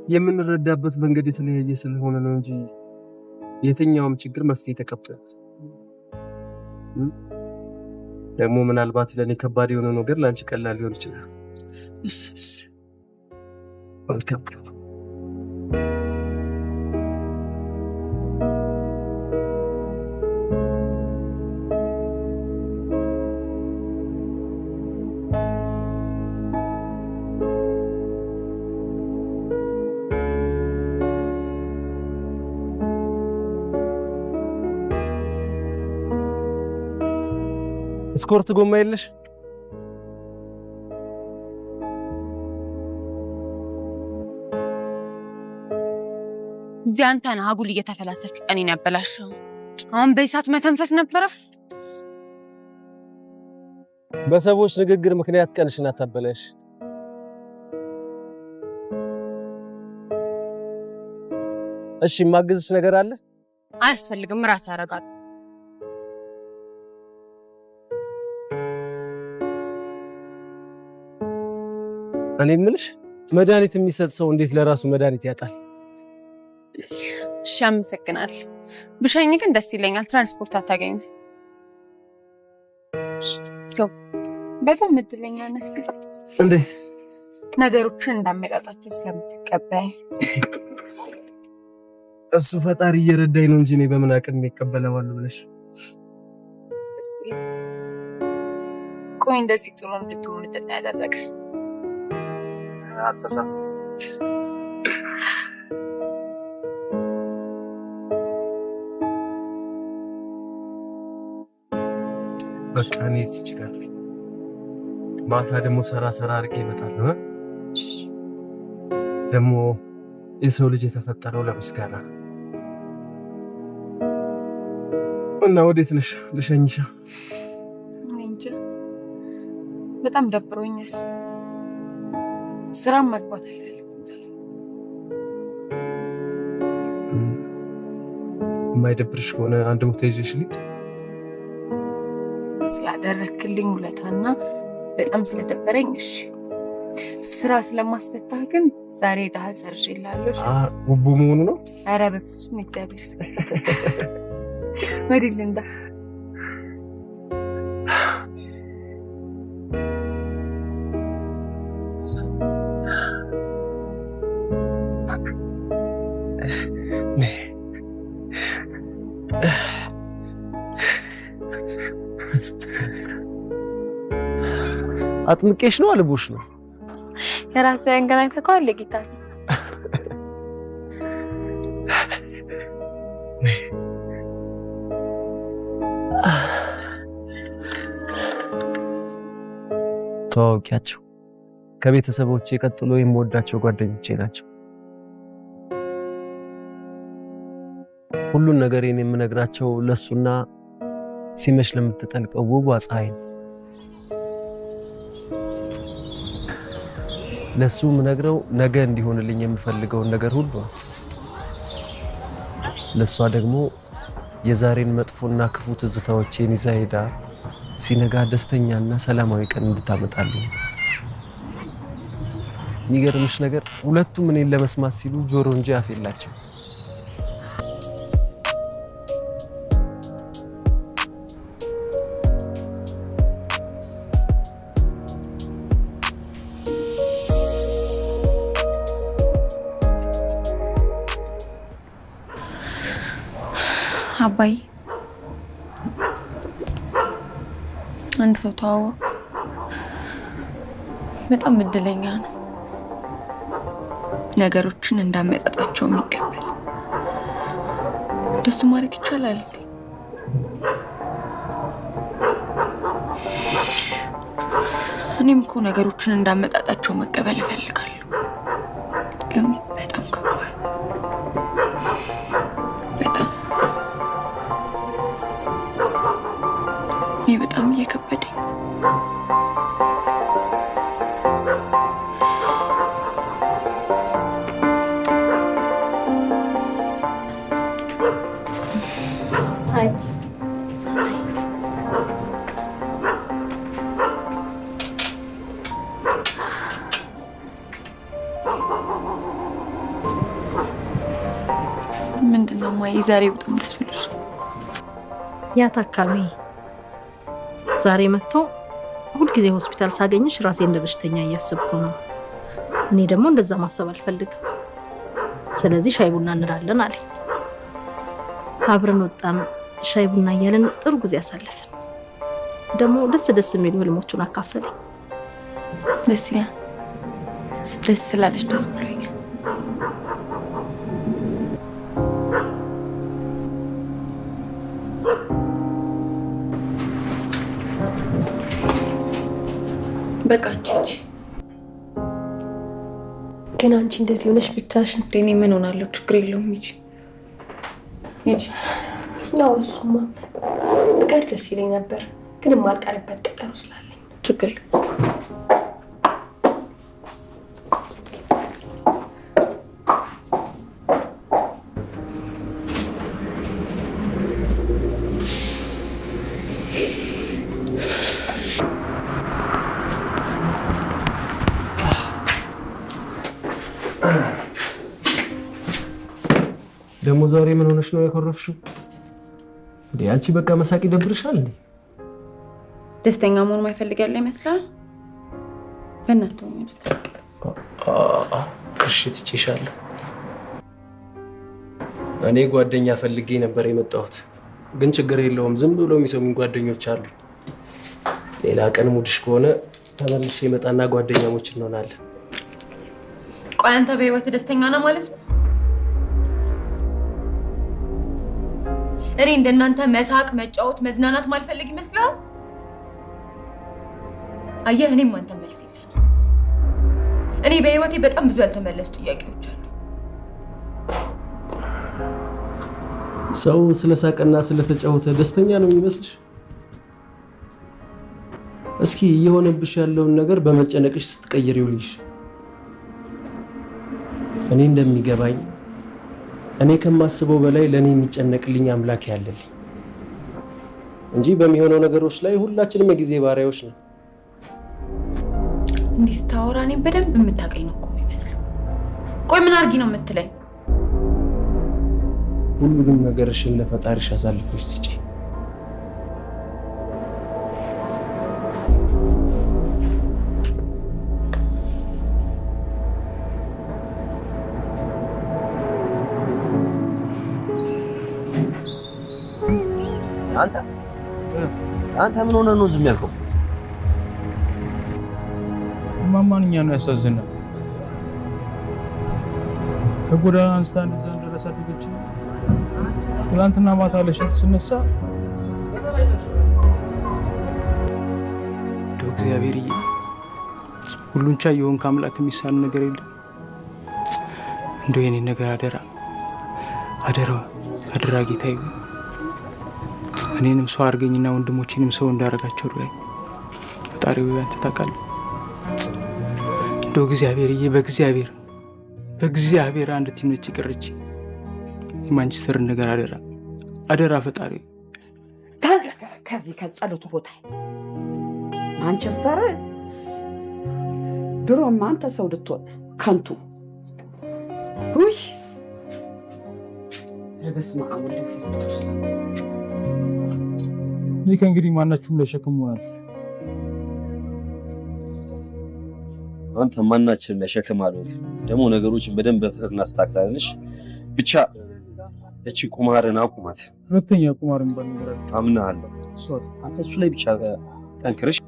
የምንረዳበት መንገድ የተለያየ ስለሆነ ነው እንጂ የትኛውም ችግር መፍትሄ ተቀብሏል። ደግሞ ምናልባት ለኔ ከባድ የሆነ ነገር ላንቺ ቀላል ሊሆን ይችላል። ወልካም ስኮርት ጎማ የለሽ? እዚህ አንተን አጉል እየተፈላሰፍክ ቀኔን ያበላሸው። አሁን በእሳት መተንፈስ ነበረ። በሰዎች ንግግር ምክንያት ቀንሽን አታበላሽ። እሺ ማግዝሽ ነገር አለ? አያስፈልግም፣ ራስ ያረጋል። እኔ የምልሽ መድኃኒት የሚሰጥ ሰው እንዴት ለራሱ መድኃኒት ያጣል? እሺ አመሰግናለሁ። ብሻኝ ግን ደስ ይለኛል። ትራንስፖርት አታገኝም። በጣም እድለኛ ነህ። እንዴት? ነገሮችን እንዳመጣጣቸው ስለምትቀበል። እሱ ፈጣሪ እየረዳኝ ነው እንጂ እኔ በምን አቅም ይቀበለዋል ብለሽ። ቆይ እንደዚህ ጥሩ እንድትሆን ምንድን ነው ያደረገ? አተሳፍ በቃ እኔ እዚህ ጋር ማታ ደግሞ ሰራ አድርጌ እመጣለሁ። ደግሞ የሰው ልጅ የተፈጠረው ለምስጋና እና ወዴት ነሽ? ልሸኝሻ? እንጂ በጣም ደብሮኛል። ስራም መግባት አልፈልግም። የማይደብርሽ ከሆነ አንድ ቦታ ይዤሽ ልሂድ። ስላደረክልኝ ውለታና በጣም ስለደበረኝ እሺ። ስራ ስለማስፈታህ ግን ዛሬ ዳህ ሰርሽላለሁ። ጉቡ መሆኑ ነው? ኧረ በፍጹም እግዚአብሔር ይስጥ። ወዲህ ልንዳ አጥምቄሽ ነው አልቦሽ ነው? የራስ ያንገላኝ ተቋል ለጌታ ተዋውቂያቸው። ከቤተሰቦቼ ቀጥሎ የምወዳቸው ጓደኞቼ ናቸው። ሁሉን ነገሬን የምነግራቸው ለሱና ሲመሽ ለምትጠልቀው ውቧ ፀሐይ ነው። ለሱ ምነግረው ነገ እንዲሆንልኝ የምፈልገውን ነገር ሁሉ ነው። ለሷ ደግሞ የዛሬን መጥፎና ክፉ ትዝታዎቼን ይዛ ሄዳ ሲነጋ ደስተኛና ሰላማዊ ቀን እንድታመጣልኝ። የሚገርምሽ ነገር ሁለቱም እኔን ለመስማት ሲሉ ጆሮ እንጂ አፍ የላቸው። አባይ አንድ ሰው ተዋወቅ በጣም እድለኛ ነው። ነገሮችን እንዳመጣጣቸው የሚቀበል ደሱ ማድረግ ይቻላል። እኔም እኮ ነገሮችን እንዳመጣጣቸው መቀበል እፈልጋለሁ፣ ግን በጣም ከባድ በጣም እየከበደኝ። ምንድነው ማይ ዛሬ በጣም ደስ ብሎሽ? ያ ታካሚ ዛሬ መጥቶ ሁልጊዜ ሆስፒታል ሳገኝሽ ራሴ እንደ በሽተኛ እያሰብኩ ነው። እኔ ደግሞ እንደዛ ማሰብ አልፈልግም። ስለዚህ ሻይ ቡና እንላለን አለኝ። አብረን ወጣን፣ ሻይ ቡና እያለን ጥሩ ጊዜ አሳለፍን። ደግሞ ደስ የሚሉ ህልሞቹን አካፈለኝ። ደስ ይላል። ደስ ስላለሽ ደስ ብሎኛል። በቃ አንቺ ግን አንቺ እንደዚህ ሆነሽ ብቻሽን እኔ ምን ሆናለሁ? ችግር የለውም። ይቺ ያው እሱማ ብቀር ደስ ይለኝ ነበር፣ ግን የማልቀርበት ቀጠሮ ስላለኝ ችግር ደግሞ ዛሬ ምን ሆነሽ ነው ያኮረፍሽው? እንዴ አንቺ በቃ መሳቅ ይደብርሻል እንዴ? ደስተኛ መሆን ማይፈልግ ያለ ይመስላል። በእናትህ ነው ደስ እሺ ትቼሻለሁ። እኔ ጓደኛ ፈልጌ ነበር የመጣሁት፣ ግን ችግር የለውም። ዝም ብሎ የሚሰሙኝ ጓደኞች አሉ። ሌላ ቀን ሙድሽ ከሆነ ተመልሼ መጣና ጓደኛሞች እንሆናለን። ቆይ አንተ በህይወት ደስተኛ ነህ ማለት ነው? እኔ እንደናንተ መሳቅ፣ መጫወት፣ መዝናናት ማልፈልግ ይመስላል? አየህ እኔም አንተ መልስ የለኝ። እኔ በህይወቴ በጣም ብዙ ያልተመለሱ ጥያቄዎች አሉ። ሰው ስለሳቀና ስለተጫወተ ደስተኛ ነው የሚመስልሽ? እስኪ እየሆነብሽ ያለውን ነገር በመጨነቅሽ ስትቀይሪው ልሽ እኔ እንደሚገባኝ እኔ ከማስበው በላይ ለኔ የሚጨነቅልኝ አምላክ ያለልኝ እንጂ በሚሆነው ነገሮች ላይ ሁላችንም የጊዜ ባሪያዎች ነን። እንዲህ ስታወራ እኔ በደንብ የምታውቀኝ ነው እኮ የሚመስለው። ቆይ ምን አድርጊ ነው የምትለኝ? ሁሉንም ነገርሽን ለፈጣሪሽ አሳልፈሽ ስጪ። አንተ ምን ሆነ ነው ዝም ያልከው? ማማንኛ ነው ያሳዝናል። ከጎዳና አንስታ እንደዛ እንደረሳ አድርገች። ትናንትና ማታ ለሽንት ስነሳ እግዚአብሔርዬ ሁሉን ቻይ የሆንክ አምላክ የሚሳን ነገር የለም። እንደው የኔን ነገር አደራ አደራ ጌታዬ፣ እኔንም ሰው አድርገኝና ወንድሞቼንም ሰው እንዳረጋቸው እርዳኝ። ፈጣሪ ሆይ አንተ ታውቃለህ። እንደው እግዚአብሔርዬ በእግዚአብሔር አንድ ቲም ነች የቀረች። የማንቸስተርን ነገር አደራ ፈጣሪ። ከዚህ ከጸሎቱ ቦታ ማንቸስተር ድሮም አንተ ሰው ልትሆን ከንቱ ሁይ በስመ አብ ወወልድ ወመንፈስ ቅዱስ። እኔ ከእንግዲህ ማናችሁም ለሸክም ሆናት። አንተ ማናችን ለሸክም አልሆን። ደግሞ ነገሮችን በደንብ በፍጥነት እናስተካክላለንሽ። ብቻ እቺ ቁማርን አቁማት። ሁለተኛ ቁማርን ባልነበረ አምናለሁ። አንተ እሱ ላይ ብቻ ጠንክርሽ።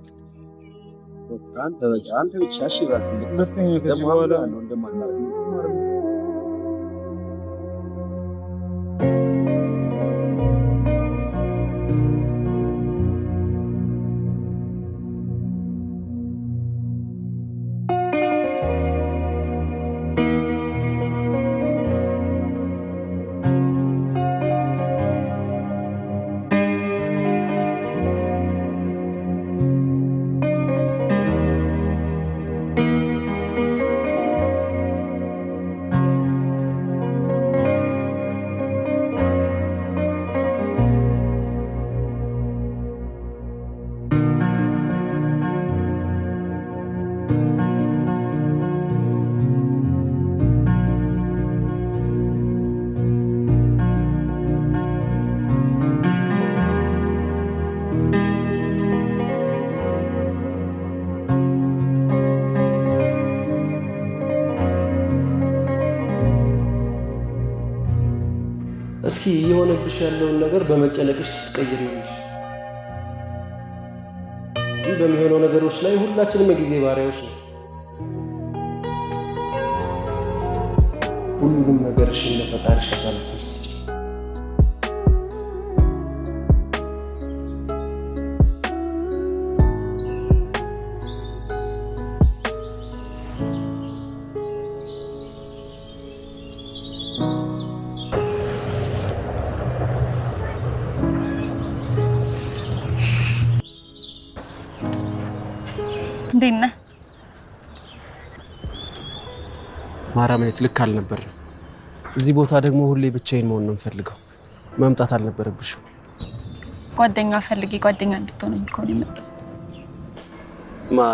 አንተ ብቻ እሺ ባል ሁለተኛ ከዚህ በኋላ ነው እንደማናደርግ እስኪ የሆነብሽ ያለውን ነገር በመጨነቅሽ ስትቀይር ይሆንሽ። ይህ በሚሆነው ነገሮች ላይ ሁላችንም የጊዜ ባሪያዎች ነው። ሁሉንም ነገርሽን ለፈጣሪሽ አሳልፈሽ ስጪ። እንዴት ነህ? ማራማየት ልክ አልነበረም። እዚህ ቦታ ደግሞ ሁሌ ብቻዬን መሆን ነው የምፈልገው። መምጣት አልነበረብሽም። ጓደኛ ፈልጌ ጓደኛ እንድትሆነኝ እኮ ነው የመጣሁት።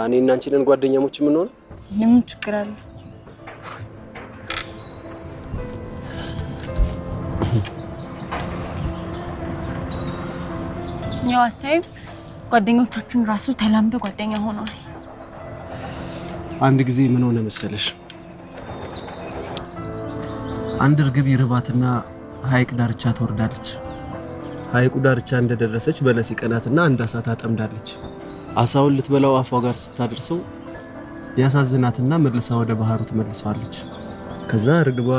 እኔ እና አንቺ ነን ጓደኛሞች የምንሆነው? ምን ችግር አለ? ያው አታይም ጓደኞቻችን ራሱ ተላምዶ ጓደኛ ሆነዋል። አንድ ጊዜ ምን ሆነ መሰለሽ? አንድ እርግብ ይርባትና ሐይቅ ዳርቻ ትወርዳለች። ሐይቁ ዳርቻ እንደደረሰች በለስ ይቀናትና አንድ አሳ ታጠምዳለች። አሳውን ልትበላው አፏ ጋር ስታደርሰው ያሳዝናትና መልሳ ወደ ባህሩ ትመልሰዋለች። ከዛ እርግቧ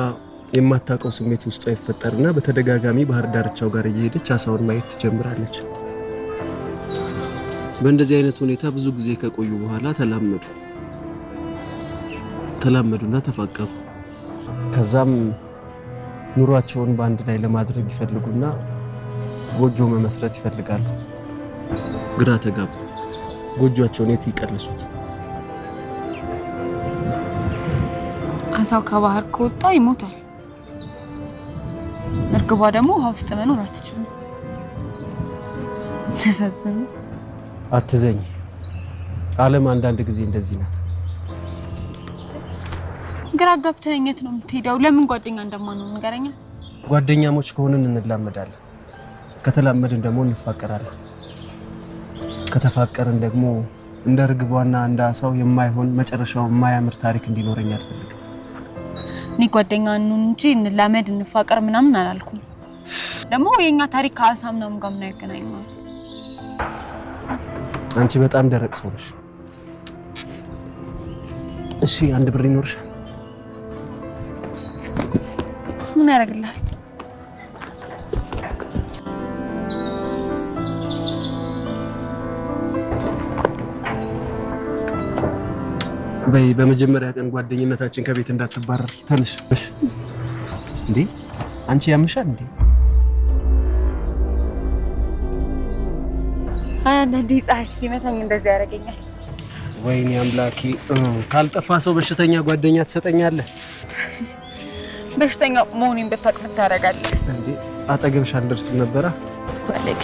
የማታውቀው ስሜት ውስጧ ይፈጠርና በተደጋጋሚ ባህር ዳርቻው ጋር እየሄደች አሳውን ማየት ትጀምራለች። በእንደዚህ አይነት ሁኔታ ብዙ ጊዜ ከቆዩ በኋላ ተላመዱና ተፋቀሩ። ከዛም ኑሯቸውን በአንድ ላይ ለማድረግ ይፈልጉና ጎጆ መመስረት ይፈልጋሉ። ግራ ተጋቡ። ጎጆአቸውን የት ይቀልሱት? አሳው ከባህር ከወጣ ይሞታል። እርግቧ ደግሞ ውሃ ውስጥ መኖር አትችልም። ተሳዘኑ። አትዘኝ። ዓለም አንዳንድ ጊዜ እንደዚህ ናት። ግራ ገብተኸኝ የት ነው የምትሄደው? ለምን ጓደኛ እንደማንሆን ንገረኛ። ጓደኛሞች ከሆንን እንላመዳለን። ከተላመድን ደግሞ እንፋቀራለን። ከተፋቀርን ደግሞ እንደ እርግቧና እንደ አሳው የማይሆን መጨረሻው የማያምር ታሪክ እንዲኖረኝ አልፈልግም። እኔ ጓደኛ እንሁን እንጂ እንላመድ እንፋቀር ምናምን አላልኩም። ደግሞ የኛ ታሪክ ከአሳ ምናምን ጋር ምን ያገናኘዋል? አንቺ በጣም ደረቅ ሰው ነሽ። እሺ አንድ ብር ይኖርሻል? ምን ያደርግልሃል? በይ በመጀመሪያ ቀን ጓደኝነታችን ከቤት እንዳትባረር ተነሽ። እንዴ አንቺ ያምሻል እንዴ? አንዳንዴ ፀሐይ ሲመታኝ እንደዚህ ያደርገኛል። ወይኔ አምላኬ፣ ካልጠፋ ሰው በሽተኛ ጓደኛ ትሰጠኛለህ? በሽተኛ መሆኔን ብታውቅ ምን ታደርጋለህ? እንዴ አጠገብሽ አልደርስም ነበራ። ባለጌ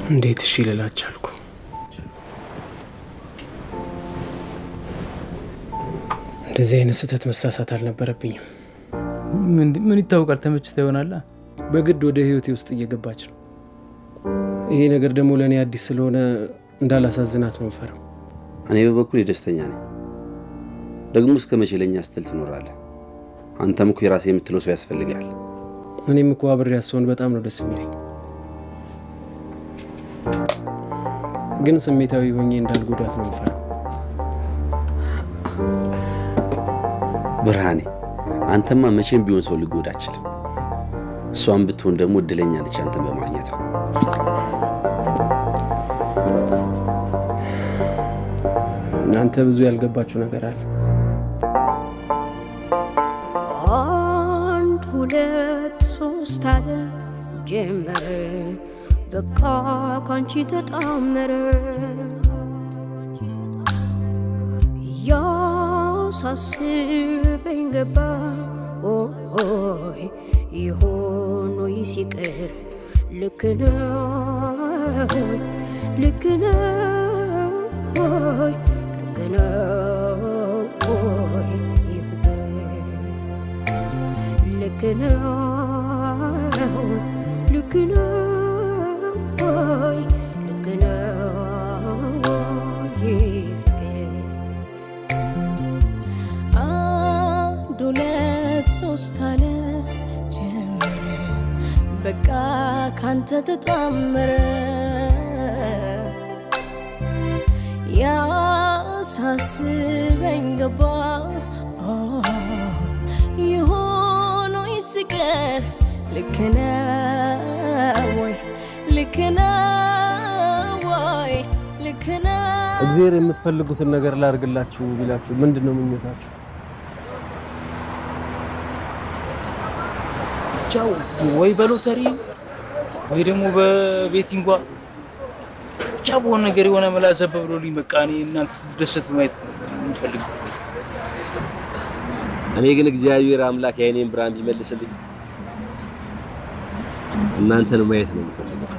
እንዴት እሺ ልላችሁ አልኩ። እንደዚህ አይነት ስህተት መሳሳት አልነበረብኝም። ምን ይታወቃል፣ ተመችታ ይሆናል። በግድ ወደ ህይወቴ ውስጥ እየገባች ነው። ይሄ ነገር ደግሞ ለእኔ አዲስ ስለሆነ እንዳላሳዝናት ነው የምፈራው። እኔ በበኩሌ ደስተኛ ነኝ። ደግሞ እስከ መቼ ለኛ ስትል ትኖራለህ? አንተም እኮ የራስህ የምትለው ሰው ያስፈልጋል። እኔም እኮ አብሬያት ስሆን በጣም ነው ደስ የሚለኝ። ግን ስሜታዊ ሆኜ እንዳልጎዳት ነው የምፈራው። ብርሃኔ፣ አንተማ መቼም ቢሆን ሰው ሊጎዳ አይችልም። እሷም ብትሆን ደግሞ እድለኛ ነች አንተን በማግኘቷ። እናንተ ብዙ ያልገባችሁ ነገር አለ። 1 2 3 አለ ጀመረ በቃ ካንቺ ተጣመረ ያሳስበኝ ገባ ኦይ ይሆን ወይ ሲቀር ልክ ነው ልክ ነው ልክ ነው ይፍቅር ልክ ነው ልክ ነው ልክ ነው ይፍቅር 1 2 3 አለ ጀመረ በቃ ካንተ ተጣመረ ያሳስበኝ ገባ ይሆን ወይ ሲቀር ልክ ነው ወይ ልክ ነው ወይ ልክ ነው። እግዚአብሔር የምትፈልጉትን ነገር ላድርግላችሁ ቢላችሁ ምንድነው ምኞታችሁ? ቻው ወይ በሎተሪ ወይ ደግሞ በቤቲንጓ ብቻ በሆነ ነገር የሆነ መላዘብ ብሎልኝ በቃ እኔ እናንተ ስትደሰቱ ማየት የምፈልገው። እኔ ግን እግዚአብሔር አምላክ የኔን ብርሃን ቢመልስልኝ እናንተን ማየት ነው የምፈልገው።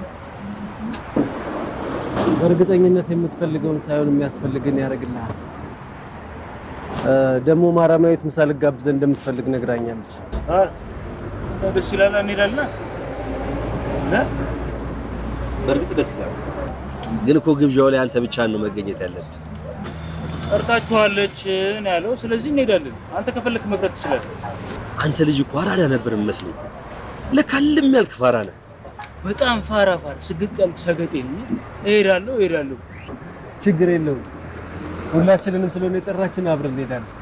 በእርግጠኝነት የምትፈልገውን ሳይሆን የሚያስፈልግን ያደርግልሃል። ደግሞ ማራማዊት ምሳ ልጋብዘን እንደምትፈልግ ነግራኛለች። ደስ ይላል። እንሄዳለን። በእርግጥ ደስ ይላል። ግን እኮ ግብዣው ላይ አንተ ብቻ ነው መገኘት ያለብህ። ጠርታችኋለች ነው ያለው። ስለዚህ እንሄዳለን። አንተ ከፈለክ መቅረት ትችላለህ። አንተ ልጅ እኮ አራዳ ነበር መስለኝ። ለካልም ያልክ ፋራ ነህ። በጣም ፋራ ስግጥ ያልክ ሰገጤ ነህ። እሄዳለሁ። ችግር የለውም። ሁላችንንም ስለሆነ የጠራችን አብረን እንሄዳለን።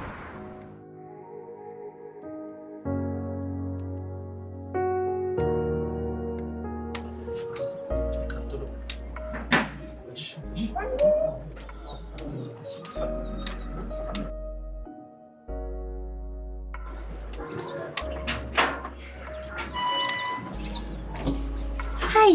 ሃይ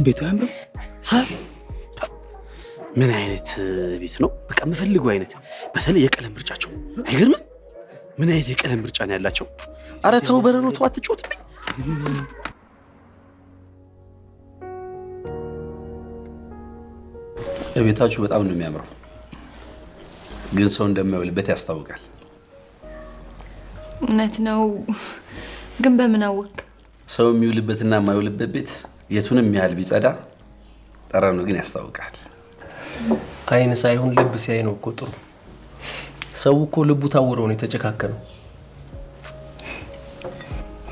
ቤቱ ያምራል። ምን አይነት ቤት ነው? በቃ የምፈልገው አይነት። በተለይ የቀለም ምርጫቸው አይገርምም? ምን አይነት የቀለም ምርጫ ነው ያላቸው? ኧረ ተው በረሮ ተው፣ አትጮትብኝ። ቤታችሁ በጣም ነው የሚያምረው፣ ግን ሰው እንደማይውልበት ያስታውቃል። እውነት ነው፣ ግን በምን አወቅ? ሰው የሚውልበትና የማይውልበት ቤት የቱንም ያህል ቢጸዳ ጠረኑ ግን ያስታውቃል። አይን ሳይሆን ልብ ሲያይ ነው እኮ ጥሩ። ሰው እኮ ልቡ ታውሮ ነው የተጨካከነው።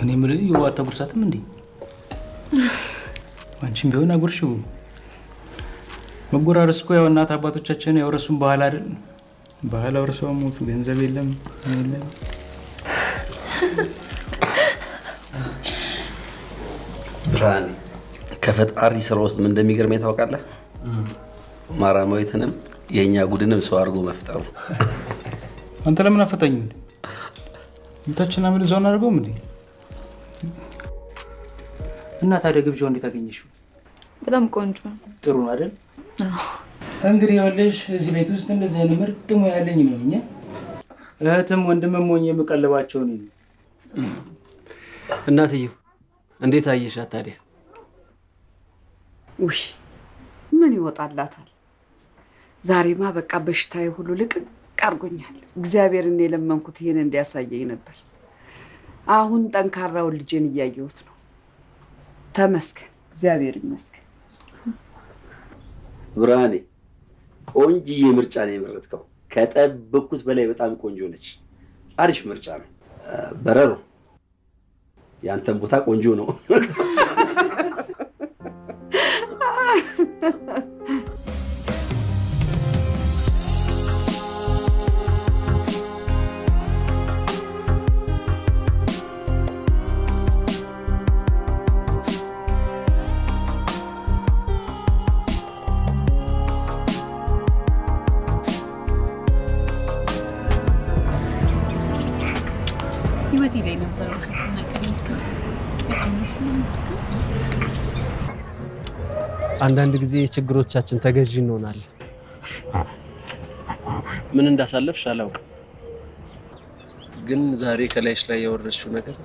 እኔ የምልህ የዋታ ጉርሳትም እንዴ? አንቺም ቢሆን አጉርሽው። መጎራረስ እኮ ያው እናት አባቶቻችን ያወረሱን ባህል አይደል? ባህል አውርሰው ሞቱ። ገንዘብ የለም የለም። ብርሃኔ ከፈጣሪ ስራ ውስጥ ምን እንደሚገርመኝ ታውቃለህ? ማራማዊትንም የኛ ጉድንም ሰው አድርጎ መፍጠሩ። አንተ ለምን አፈታኝ? እንታችና ምን ዘውን አድርገው ምን? እና ታዲያ ግብዣው እንዴት አገኘሽው? በጣም ቆንጆ ነው። ጥሩ ነው አይደል? እንግዲህ ያለሽ እዚህ ቤት ውስጥ እንደዚህ አይነት ምርጥ ሙያ ያለኝ ነኝ። እህትም ወንድምም ሆኜ የምቀልባቸው ነኝ። እናትዬው እንዴት አየሻት ታዲያ? ውይ ምን ይወጣላታል? ዛሬማ በቃ በሽታዬ ሁሉ ልቅቅ አድርጎኛል። እግዚአብሔርን የለመንኩት ይሄን እንዲያሳየኝ ነበር። አሁን ጠንካራውን ልጄን እያየሁት ነው። ተመስገን፣ እግዚአብሔር ይመስገን። ብርሃኔ ቆንጆዬ ምርጫ ነው የመረጥከው። ከጠበቅኩት በላይ በጣም ቆንጆ ነች። አሪፍ ምርጫ ነው። በረሮ ያንተን ቦታ ቆንጆ ነው። ህይወቴ ላይ ነበረው አንዳንድ ጊዜ ችግሮቻችን ተገዢ እንሆናለን። ምን እንዳሳለፍሽ አላውቅም፣ ግን ዛሬ ከላይሽ ላይ ያወረድሽው ነገር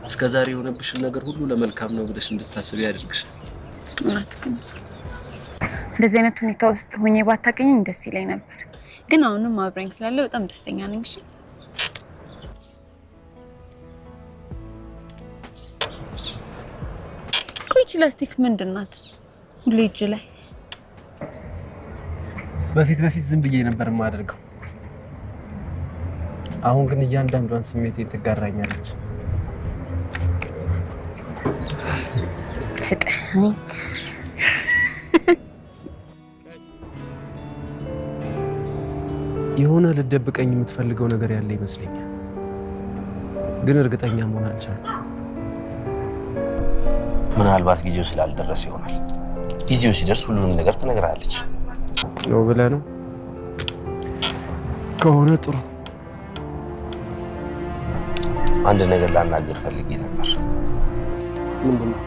እስከዛሬ የሆነብሽን ነገር ሁሉ ለመልካም ነው ብለሽ እንድታስብ ያደርግሻል። እንደዚህ አይነት ሁኔታ ውስጥ ሆኜ ባታገኘኝ ደስ ይለኝ ነበር፣ ግን አሁንም አብረኝ ስላለ በጣም ደስተኛ ነኝ። እሺ ቆይቺ ላስቲክ ምንድን ናት? ሁሌ እጅ ላይ በፊት ዝም ብዬ ነበር የማደርገው። አሁን ግን እያንዳንዷን ስሜቴን ትጋራኛለች። ስጠኝ። የሆነ ልደብቀኝ የምትፈልገው ነገር ያለ ይመስለኛል፣ ግን እርግጠኛ መሆን አልቻልኩም። ምናልባት ጊዜው ስላልደረሰ ይሆናል። ጊዜው ሲደርስ ሁሉንም ነገር ትነግራለች ነው ብለህ ነው? ከሆነ ጥሩ። አንድ ነገር ላናገር ፈልጌ ነበር። ምንድን ነው?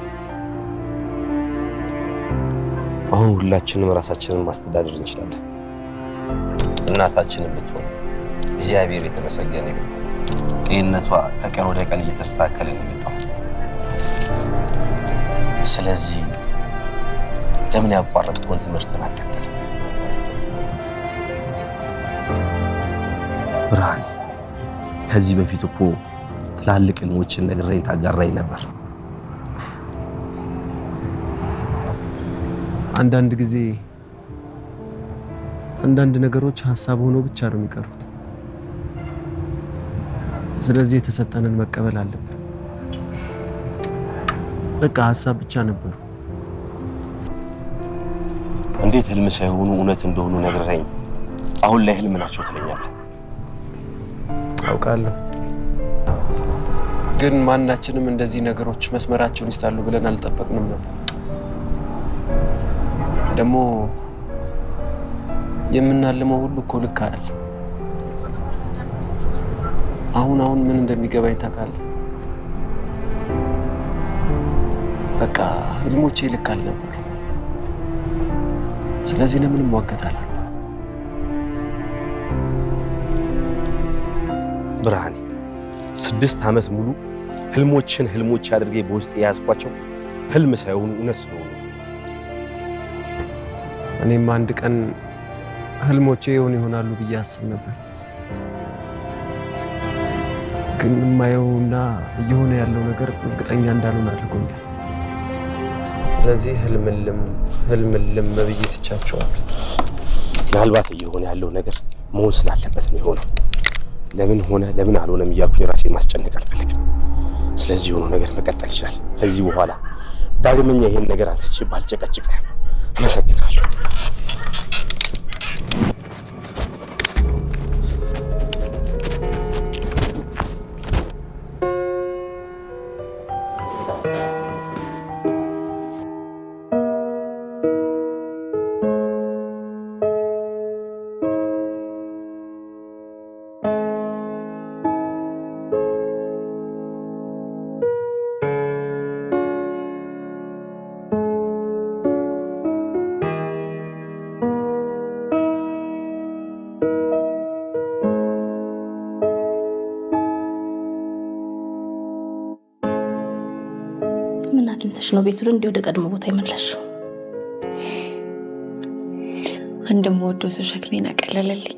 አሁን ሁላችንም ራሳችንን ማስተዳደር እንችላለን። እናታችንን ብትሆን እግዚአብሔር የተመሰገነ ይሁን፣ ጤንነቷ ከቀን ወደ ቀን እየተስተካከለ ነው የመጣው። ስለዚህ ለምን ያቋረጥከውን ትምህርትን አትቀጥል? ብርሃኔ ከዚህ በፊት እኮ ትላልቅ ህልሞችን ነግረኝ ታጋራኝ ነበር። አንዳንድ ጊዜ አንዳንድ ነገሮች ሀሳብ ሆነው ብቻ ነው የሚቀሩት። ስለዚህ የተሰጠንን መቀበል አለብን። በቃ ሀሳብ ብቻ ነበሩ። እንዴት ህልም ሳይሆኑ እውነት እንደሆኑ ነግረኝ አሁን ላይ ህልም ናቸው ትለኛለህ? አውቃለሁ፣ ግን ማናችንም እንደዚህ ነገሮች መስመራቸውን ይስታሉ ብለን አልጠበቅንም ነበር። ደግሞ የምናልመው ሁሉ እኮ ልክ አይደል። አሁን ምን እንደሚገባኝ ታውቃለህ? በቃ ህልሞቼ ልክ አልነበሩ። ስለዚህ ለምን እሟገታለሁ? ብርሃኔ 6 ዓመት ሙሉ ህልሞች አድርጌ በውስጥ የያዝኳቸው ህልም ሳይሆኑ እውነት ስለሆኑ እኔም አንድ ቀን ህልሞቼ ይሆናሉ ብዬ አስብ ነበር። ግን የማየውና እየሆነ ያለው ነገር እርግጠኛ እንዳልሆን አድርጎኛል። ስለዚህ ህልምልም ብዬ ትቻቸዋለሁ። ምናልባት እየሆነ ያለው ነገር መሆን ስላለበት ነው የሆነው። ለምን ሆነ ለምን አልሆነም እያልኩኝ ራሴ ማስጨነቅ አልፈልግም። ስለዚህ የሆነው ነገር መቀጠል ይችላል። ከዚህ በኋላ ዳግመኛ ይሄን ነገር አንስቼ ባልጨቀጭቅህ። አመሰግናለሁ። አግኝተሽ ነው ቤቱን እንዲህ ወደ ቀድሞ ቦታ የመለስሽው? አንድም ወዶ ሰው ሸክሜን አቀለለልኝ።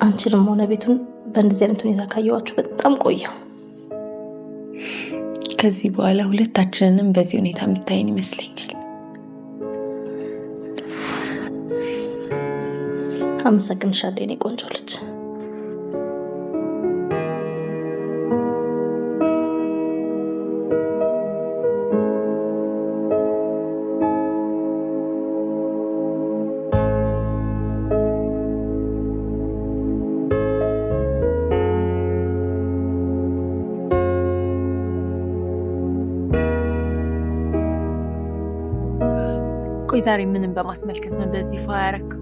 አንቺንም ሆነ ቤቱን በእንደዚህ አይነት ሁኔታ ካየኋችሁ በጣም ቆየሁ። ከዚህ በኋላ ሁለታችንንም በዚህ ሁኔታ የምታይን ይመስለኛል። አመሰግንሻለሁ የኔ ቆንጆ ልጅ። ቆይ ዛሬ ምንም በማስመልከት ነው እንደዚህ ፋ ያረከው?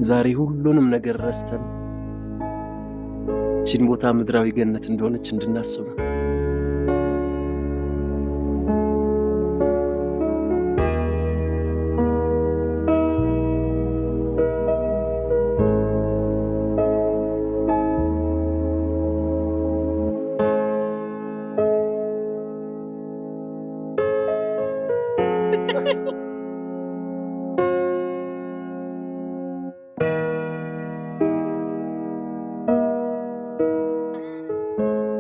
ዛሬ ሁሉንም ነገር ረስተን እቺን ቦታ ምድራዊ ገነት እንደሆነች እንድናስብ ነው።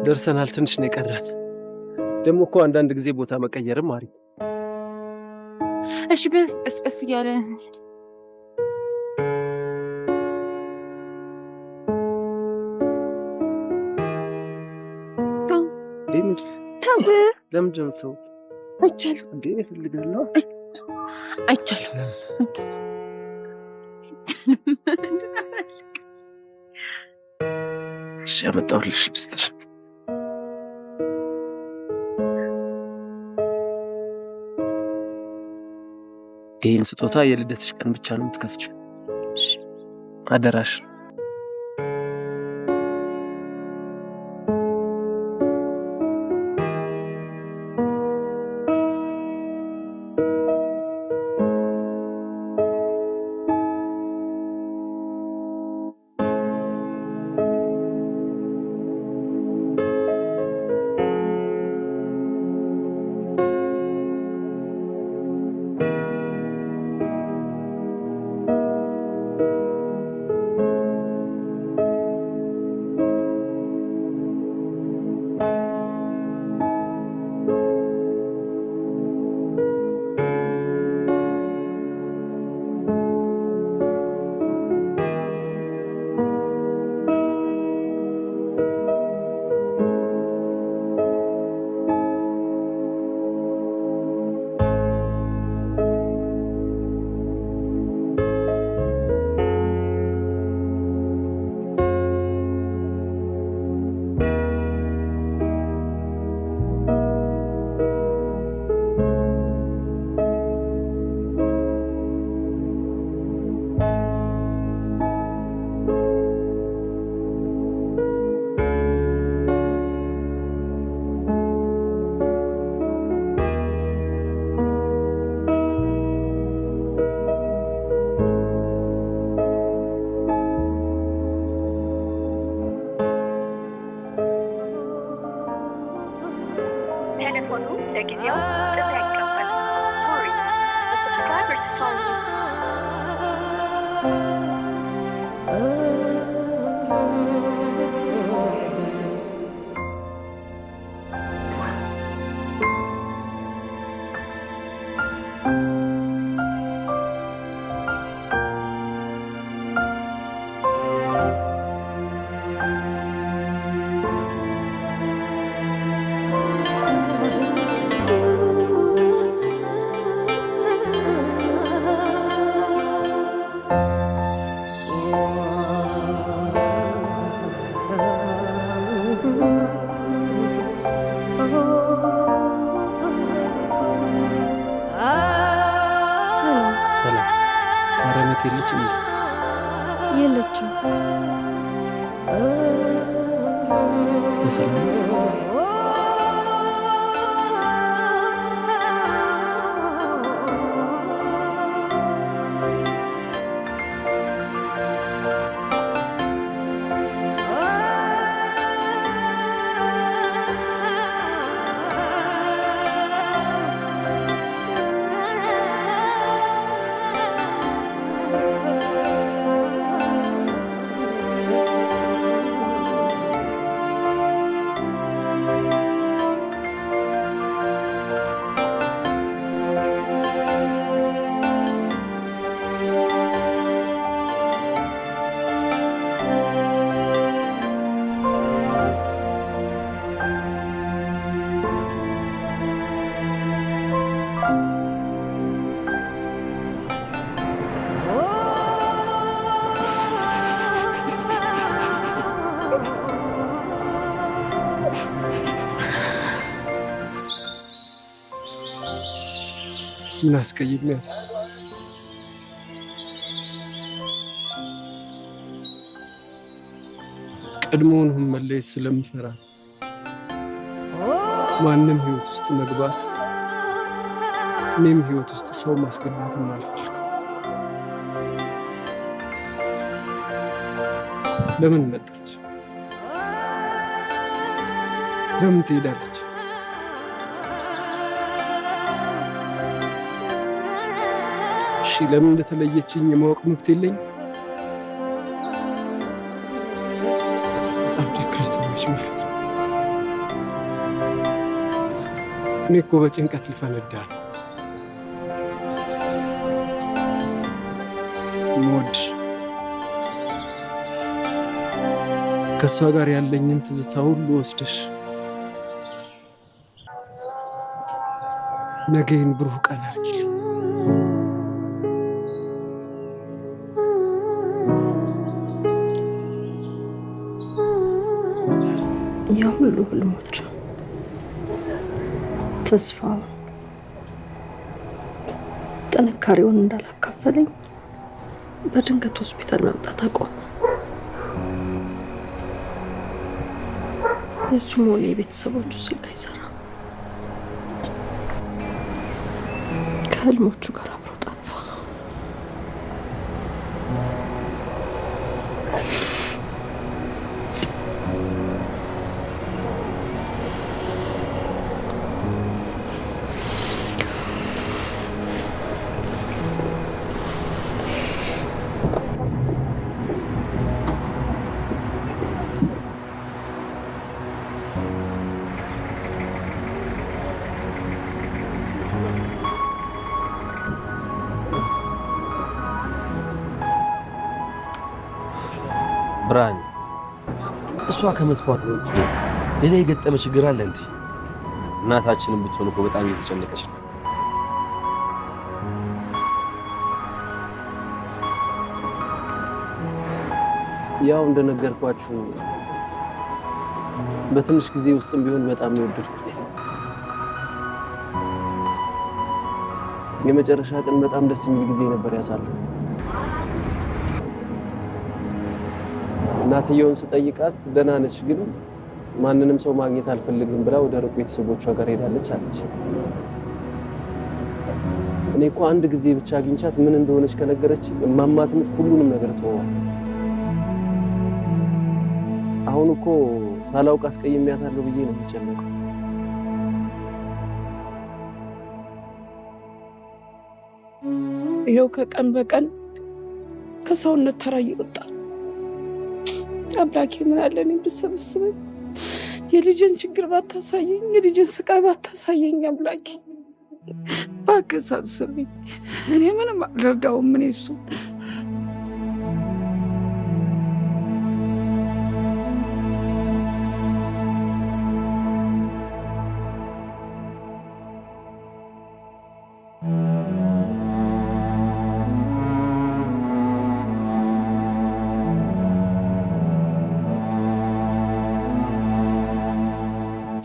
ደርሰናል። ትንሽ ነው የቀረን። ደግሞ እኮ አንዳንድ ጊዜ ቦታ መቀየርም አሪፍ። እሺ በስ እያለ ለምንድን ነው ተው? አይቻልም እንዴ እፈልጋለሁ። አይቻልም። እሺ ያመጣሁልሽ ልስጥሽ። ይህን ስጦታ የልደትሽ ቀን ብቻ ነው የምትከፍቺው። አደራሽ። የለችም። ምን አስቀይሜያት? ቀድሞውንም መለየት ስለምፈራ ማንም ህይወት ውስጥ መግባት እኔም ህይወት ውስጥ ሰው ማስገባትም አልፈልግም። ለምን መጣች? ለምን ትሄዳለች? እሺ ለምን እንደተለየችኝ የማወቅ መብት የለኝም? በጣም ጨካኝ ሰዎች ማለት ነው። እኔ እኮ በጭንቀት ልፈነዳ ነው። የምወድሽ ከእሷ ጋር ያለኝን ትዝታ ሁሉ ወስደሽ ነገን ብሩህ ቀን አድርጊልኝ። ያ ሁሉ ህልሞች፣ ተስፋውን፣ ጥንካሬውን እንዳላካፈለኝ በድንገት ሆስፒታል መምጣት አቆመ። የእሱም ሆነ የቤተሰቦቹ ስጋ አይሰራም። ከህልሞቹ ጋር አብሮ ጠፋ። ብርሃኔ፣ እሷ ከመጥፋት ውጪ ሌላ የገጠመ ችግር አለ እንዴ? እናታችንም ብትሆን እኮ በጣም እየተጨነቀች ነው። ያው እንደነገርኳችሁ በትንሽ ጊዜ ውስጥም ቢሆን በጣም ነው የወደድኩት። የመጨረሻ ቀን በጣም ደስ የሚል ጊዜ ነበር ያሳለፍኩት። እናትየውን ስጠይቃት ደህና ነች፣ ግን ማንንም ሰው ማግኘት አልፈልግም ብላ ወደ ሩቅ ቤተሰቦቿ ጋር ሄዳለች አለች። እኔ እኮ አንድ ጊዜ ብቻ አግኝቻት ምን እንደሆነች ከነገረች እማማትምት ሁሉንም ነገር ተወዋል። አሁን እኮ ሳላውቅ አስቀይሜያታለሁ ብዬ ነው የምጨነቀው። ይኸው ከቀን በቀን ከሰውነት ተራ እየወጣ አምላኬ ምን አለ እኔን ብትሰበስበኝ፣ የልጅን ችግር ባታሳየኝ፣ የልጅን ስቃይ ባታሳየኝ። አምላኬ እባክህ ሰብስበኝ። እኔ ምንም አልረዳውም። እኔ እሱ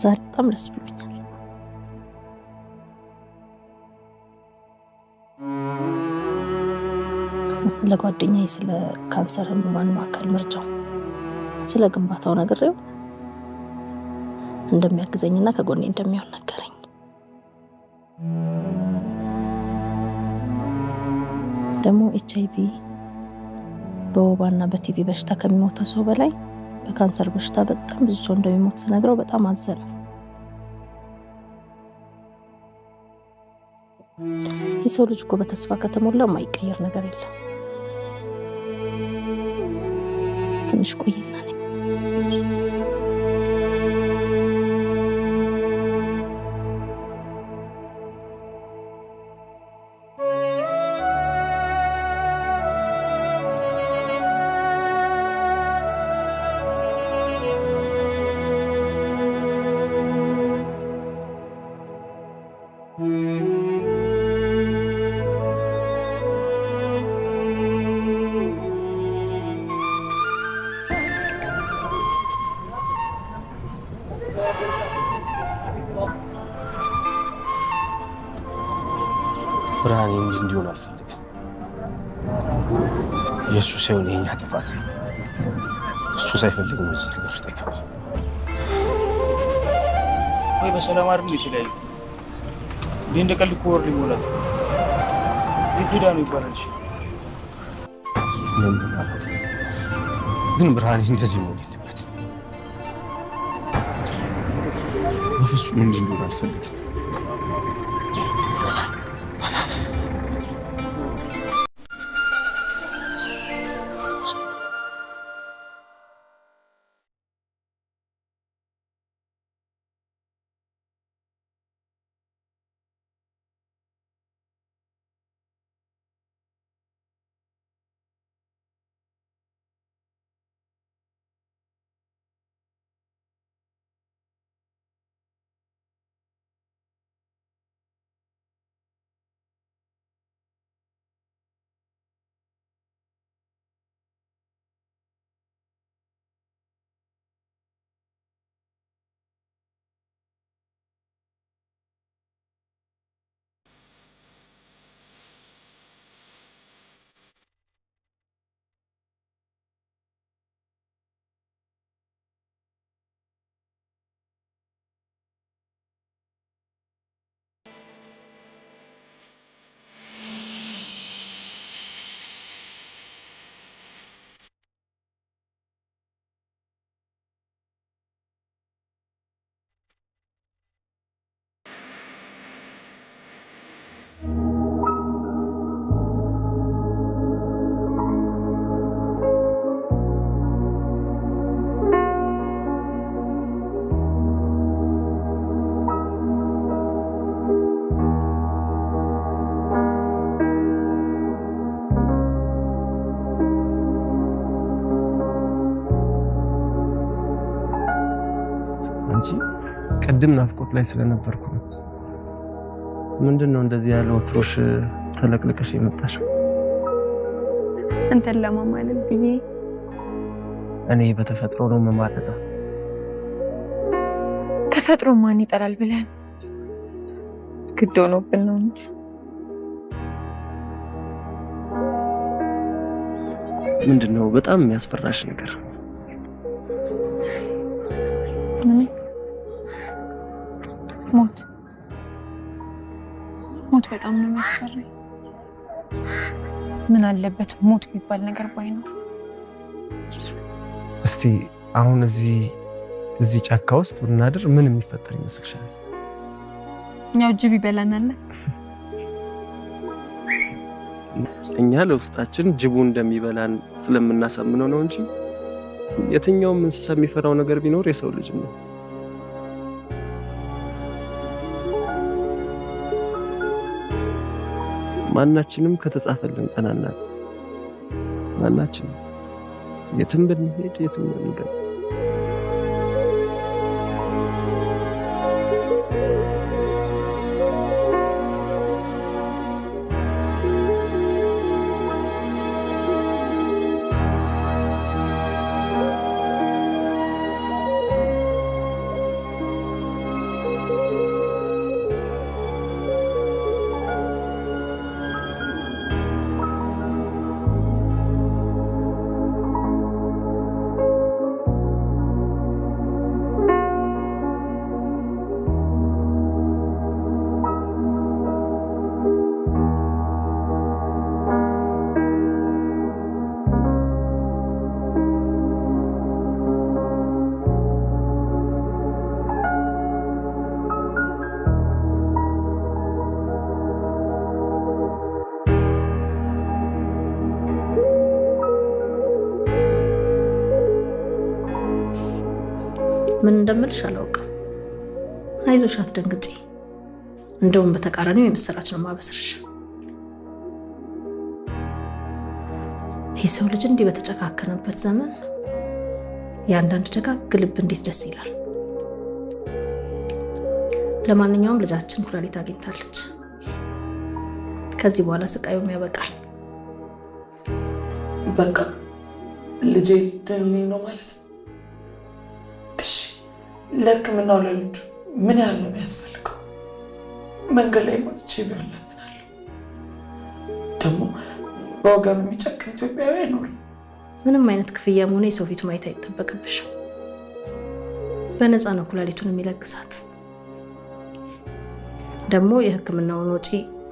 ዛሬ በጣም ደስ ብሎኛል። ለጓደኛዬ ስለ ካንሰር ህሙማን ማዕከል ምርጫው ስለ ግንባታው ነግሬው እንደሚያግዘኝና ከጎኔ እንደሚሆን ነገረኝ። ደግሞ HIV በወባና በቲቪ በሽታ ከሚሞተው ሰው በላይ በካንሰር በሽታ በጣም ብዙ ሰው እንደሚሞት ስነግረው በጣም አዘነ። የሰው ልጅ እኮ በተስፋ ከተሞላ የማይቀየር ነገር የለም። ትንሽ ቆይና ብርሃኔ እንጂ እንዲሆን አልፈልግም። የእሱ ሳይሆን የኛ ጥፋት ነው። እሱ ሳይፈልግ ነው እዚህ ነገር ውስጥ አይገባም። ወይ በሰላም አይደል የተለያዩት? እንዴ እንደ ቀልድ እኮ ወር ሊሞላት የት ሄዳ ነው ይባላል? ግን ብርሃኔ እንደዚህ መሆን የለበትም። በፍጹም እንዲህ እንዲሆን አልፈልግም። ቅድም ናፍቆት ላይ ስለነበርኩ ነው። ምንድነው እንደዚህ ያለው ትሮሽ ተለቅልቀሽ የመጣሽው? አንተን ለማማለል ብዬ። እኔ በተፈጥሮ ነው መማለለው። ተፈጥሮ ማን ይጠላል ብለን ግድ ሆኖብን ነው እንጂ። ምንድነው በጣም የሚያስፈራሽ ነገር? ሞት በጣም ነው የሚያስፈራኝ። ምን አለበት ሞት የሚባል ነገር ባይኖር። እስቲ አሁን እዚህ ጫካ ውስጥ ብናድር ምን የሚፈጠር ይመስልሻል? ያው ጅብ ይበላናል። እኛ ለውስጣችን ጅቡ እንደሚበላን ስለምናሳምነው ነው እንጂ የትኛውም እንስሳ የሚፈራው ነገር ቢኖር የሰው ልጅ ነው። ማናችንም ከተጻፈልን ቀናና ማናችንም የትም ብንሄድ የትም ብንገባ ምን እንደምልሽ አላውቅም። አይዞሽ አትደንግጪ። እንደውም በተቃራኒው የምስራች ነው ማበስርሽ። የሰው ልጅ እንዲህ በተጨካከነበት ዘመን የአንዳንድ ደጋግ ልብ እንዴት ደስ ይላል። ለማንኛውም ልጃችን ኩላሊት አግኝታለች። ከዚህ በኋላ ስቃዩም ያበቃል። በቃ ልጄ ልትድንልኝ ነው ማለት ነው? እሺ፣ ለሕክምናው ለልጁ ምን ያህል ነው የሚያስፈልገው? መንገድ ላይ ሞትቼ ቢሆን ለምናለሁ። በወገኑ የሚጨክን ኢትዮጵያዊ አይኖርም። ምንም አይነት ክፍያም ሆነ የሰው ፊት ማየት አይጠበቅብሽም። በነፃ ነው ኩላሊቱን የሚለግሳት። ደግሞ የሕክምናውን ወጪ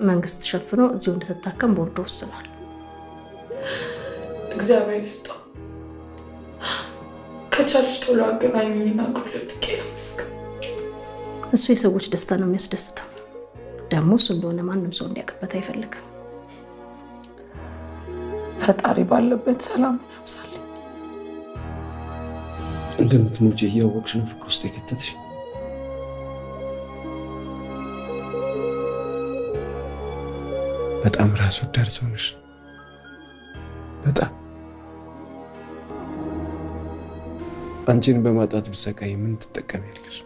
መንግስት ሸፍኖ እዚሁ እንድትታከም ቦርዱ ወስኗል። እግዚአብሔር ይስጠው። ከቻልሽ ቶሎ አገናኙኝና እግሩ ላይ ወድቄ ላመስግን። እሱ የሰዎች ደስታ ነው የሚያስደስተው። ደግሞ እሱ እንደሆነ ማንም ሰው እንዲያውቅበት አይፈልግም። ፈጣሪ ባለበት ሰላሙን ያብዛልኝ። እንደምትሞጪ እያወቅሽ ነው ፍቅር ውስጥ የከተትሽ። በጣም ራስ ወዳድ ሰው ነሽ። በጣም አንቺን በማጣት ብሰቃይ ምን ትጠቀሚያለሽ?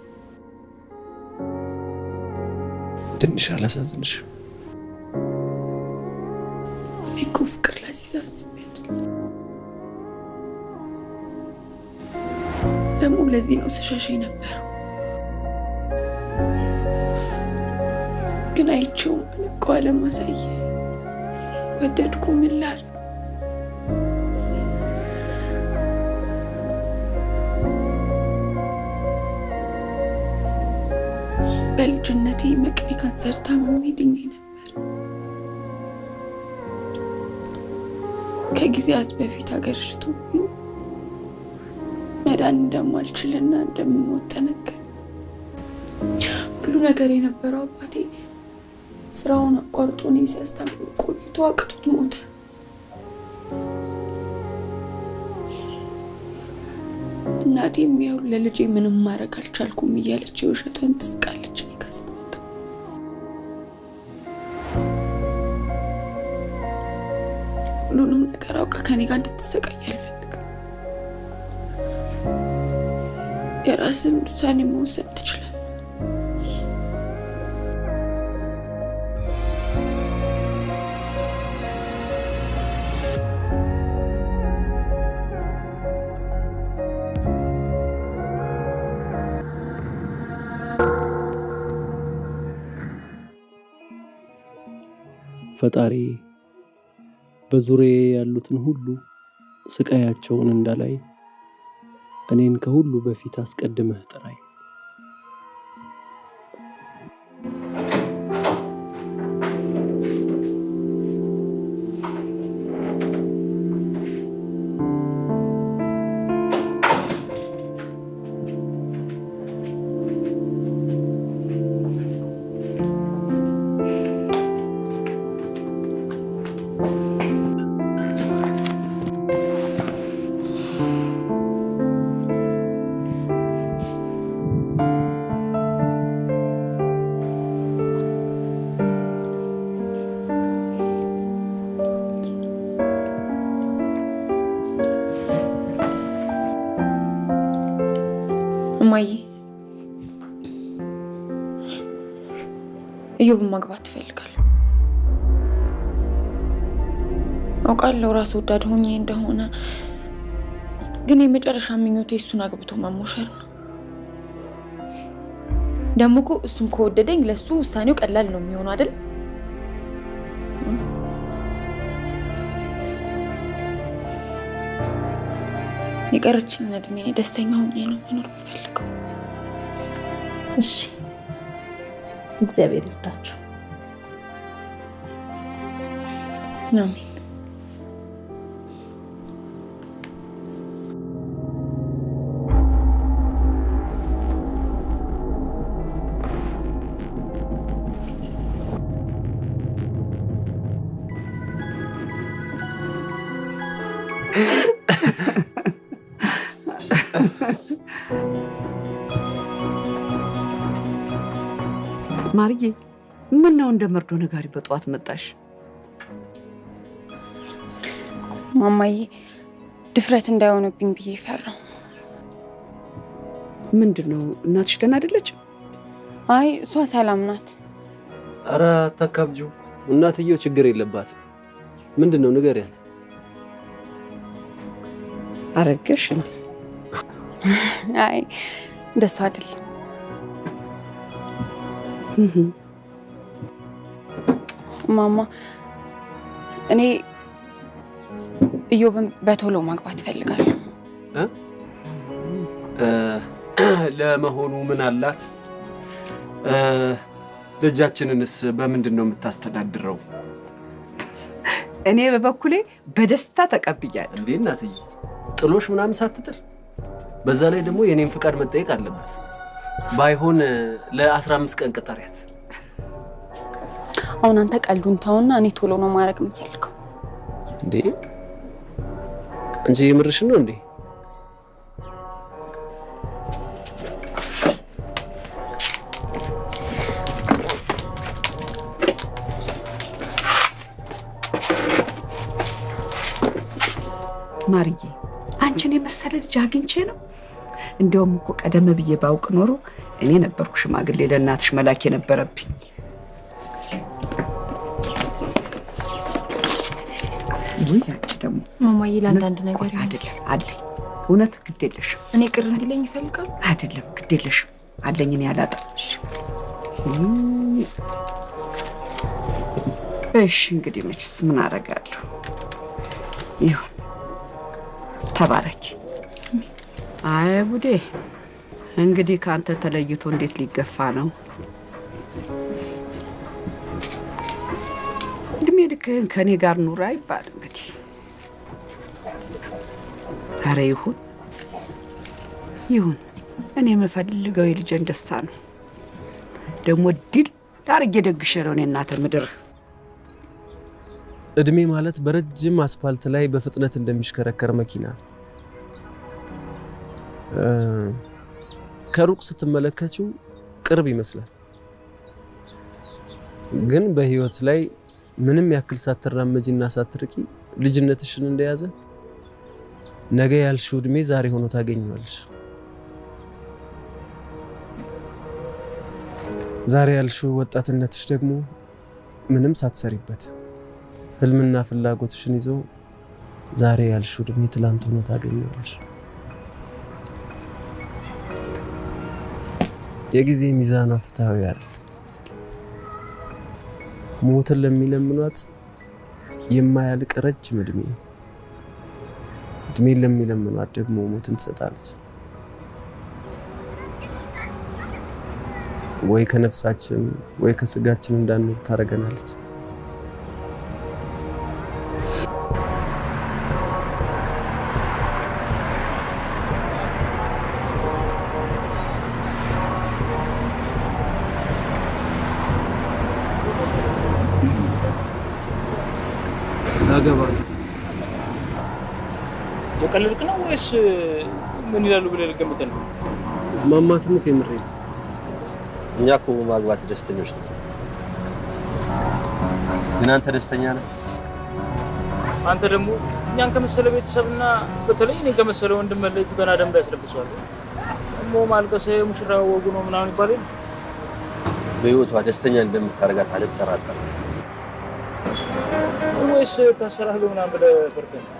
ትንሽ አላሳዝንሽ? እኮ ፍቅር ለዚህ አስቤያለሁ። ደግሞ ለዚህ ነው ስሸሽ የነበረው። ግን አይቼው መልቆ አለማሳየ ወደድኩ። ምን ላድርግ? በልጅነቴ መቅኔ ካንሰር ታምሜ ድኜ ነበር። ከጊዜያት በፊት አገርሽቶብኝ መዳን እንደማልችልና እንደምሞት ተነገረኝ። ሁሉ ነገር የነበረው አባቴ ስራውን አቋርጦ እኔን ሲያስታምም ቆይቶ አቅቶት ሞተ። እናቴም ያው ለልጄ ምንም ማድረግ አልቻልኩም እያለች የውሸቷን ትስቃለች። እኔ ካስተዋት ሁሉንም ነገር አውቃ ከኔ ጋር እንድትሰቃይ አልፈልግም። የራስን ውሳኔ መወሰን ትችላለህ። ፈጣሪ በዙሪያዬ ያሉትን ሁሉ ስቃያቸውን እንዳላይ እኔን ከሁሉ በፊት አስቀድመህ ጥራኝ። እማዬ እዮብን ማግባት ትፈልጋለሁ። አውቃለሁ ራስ ወዳድ ሆኜ እንደሆነ፣ ግን የመጨረሻ ምኞቴ እሱን አግብቶ መሞሸር ነው። ደግሞ እኮ እሱን ከወደደኝ ለሱ ውሳኔው ቀላል ነው የሚሆነው አይደል? የቀረችኝ እድሜ ደስተኛ ሆኜ ነው መኖር የምፈልገው። እሺ፣ እግዚአብሔር ይርዳችሁ። አሜን። ማርዬ፣ ምን ነው እንደ መርዶ ነጋሪ በጠዋት መጣሽ? ማማዬ፣ ድፍረት እንዳይሆንብኝ ብዬ ፈራሁ። ምንድነው? እናትሽ ደህና አይደለችም? አይ እሷ ሰላም ናት። ኧረ አታካብጂው። እናትየው ችግር የለባትም። ምንድነው ንገሪያት። አረገሽ እንዴ? አይ እንደሱ አይደለም። ማማ፣ እኔ ኢዮብን በቶሎ ማግባት ፈልጋለሁ። ለመሆኑ ምን አላት? ልጃችንንስ በምንድን ነው የምታስተዳድረው? እኔ በበኩሌ በደስታ ተቀብያለሁ። እንዴ እናትዬ፣ ጥሎሽ ምናምን ሳትጥል፣ በዛ ላይ ደግሞ የኔን ፍቃድ መጠየቅ አለበት። ባይሆን ለ15 ቀን ቀጠሪያት። አሁን አንተ ቀልዱን ተውና እኔ ቶሎ ነው ማድረግ የምፈልገው። እንዴ አንቺ የምርሽን ነው እንዴ? ማርዬ አንቺን የመሰለ ልጅ አግኝቼ ነው። እንደውም እኮ ቀደም ብዬ ባውቅ ኖሮ እኔ ነበርኩ ሽማግሌ ለእናትሽ መላክ የነበረብኝ። ያቺ ደግሞ ማማዬ ለአንዳንድ ነገር አይደለም አለኝ። እውነት ግድ የለሽም። እኔ ቅር እንዲለኝ ይፈልጋል። አይደለም ግድ የለሽም አለኝ። እኔ አላጣልሽ። እሺ እንግዲህ መችስ ምን አደርጋለሁ። ይሁን ተባረኪ። አይ ጉዴ! እንግዲህ ካንተ ተለይቶ እንዴት ሊገፋ ነው? እድሜ ልክህን ከኔ ጋር ኑራ ይባል እንግዲህ። አረ ይሁን ይሁን። እኔ የምፈልገው የልጄን ደስታ ነው። ደግሞ ድል ዳርጌ ደግሼ ነው እኔ እናተ ምድር። እድሜ ማለት በረጅም አስፋልት ላይ በፍጥነት እንደሚሽከረከር መኪና ከሩቅ ስትመለከቱው ቅርብ ይመስላል፣ ግን በህይወት ላይ ምንም ያክል ሳትራመጂና ሳትርቂ ልጅነትሽን እንደያዘ ነገ ያልሽው እድሜ ዛሬ ሆኖ ታገኘዋለሽ። ዛሬ ያልሽው ወጣትነትሽ ደግሞ ምንም ሳትሰሪበት ህልምና ፍላጎትሽን ይዞ ዛሬ ያልሽው እድሜ ትላንት ሆኖ ታገኘዋለሽ። የጊዜ ሚዛኗ ፍትሃዊ አይደል። ሞትን ለሚለምኗት የማያልቅ ረጅም እድሜን ለሚለምኗት ደግሞ ሞትን ትሰጣለች። ወይ ከነፍሳችን ወይ ከስጋችን እንዳንኖር ታረገናለች። አገባለሁ። የቀለድክ ነው ወይስ ምን ይላሉ ብለህ ልገምተህ ነው? ማማትሙት የምሬ ነው። እኛ እኮ ማግባት ደስተኞች ነን። ግን አንተ ደስተኛ ነህ? አንተ ደግሞ እኛን ከመሰለ ቤተሰብና በተለይ እኔን ከመሰለ ወንድም መለየቱ ገና ደንብ ያስለብሰዋል። ደግሞ ማልቀስ ሙሽራ ወጉ ነው ምናምን ይባላል። በህይወቷ ደስተኛ እንደምታረጋት አልጠራጠርም። ወይስ ታሰራለህ ምናምን ብለህ ፈርተህ ነው?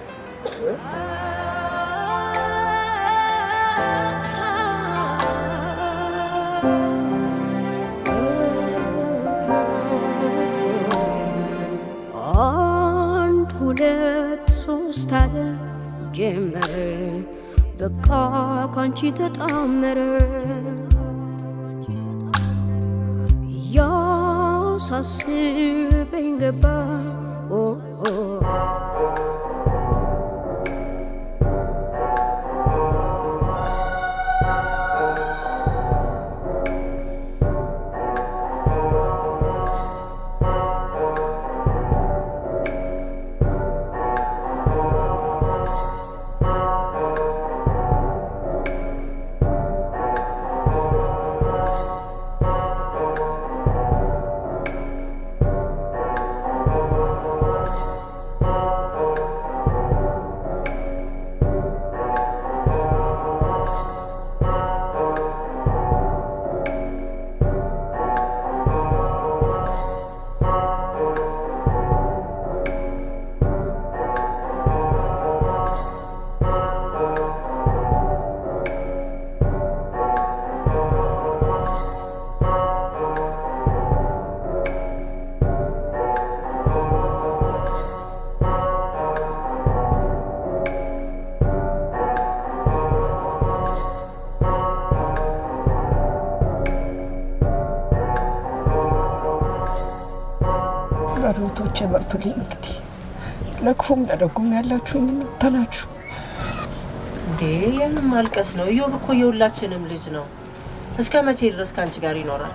አንድ ሁለት ሶስት አለ ጀመረ በቃ ካንቺ ተጣመረ ያሳስበኝ ገባ ቤተሰቦቼ በርቱልኝ። እንግዲህ ለክፉም ለደጉም ያላችሁኝ እናንተ ናችሁ። እንዴ የምን ማልቀስ ነው? ኢዮብ እኮ የሁላችንም ልጅ ነው። እስከ መቼ ድረስ ካንቺ ጋር ይኖራል?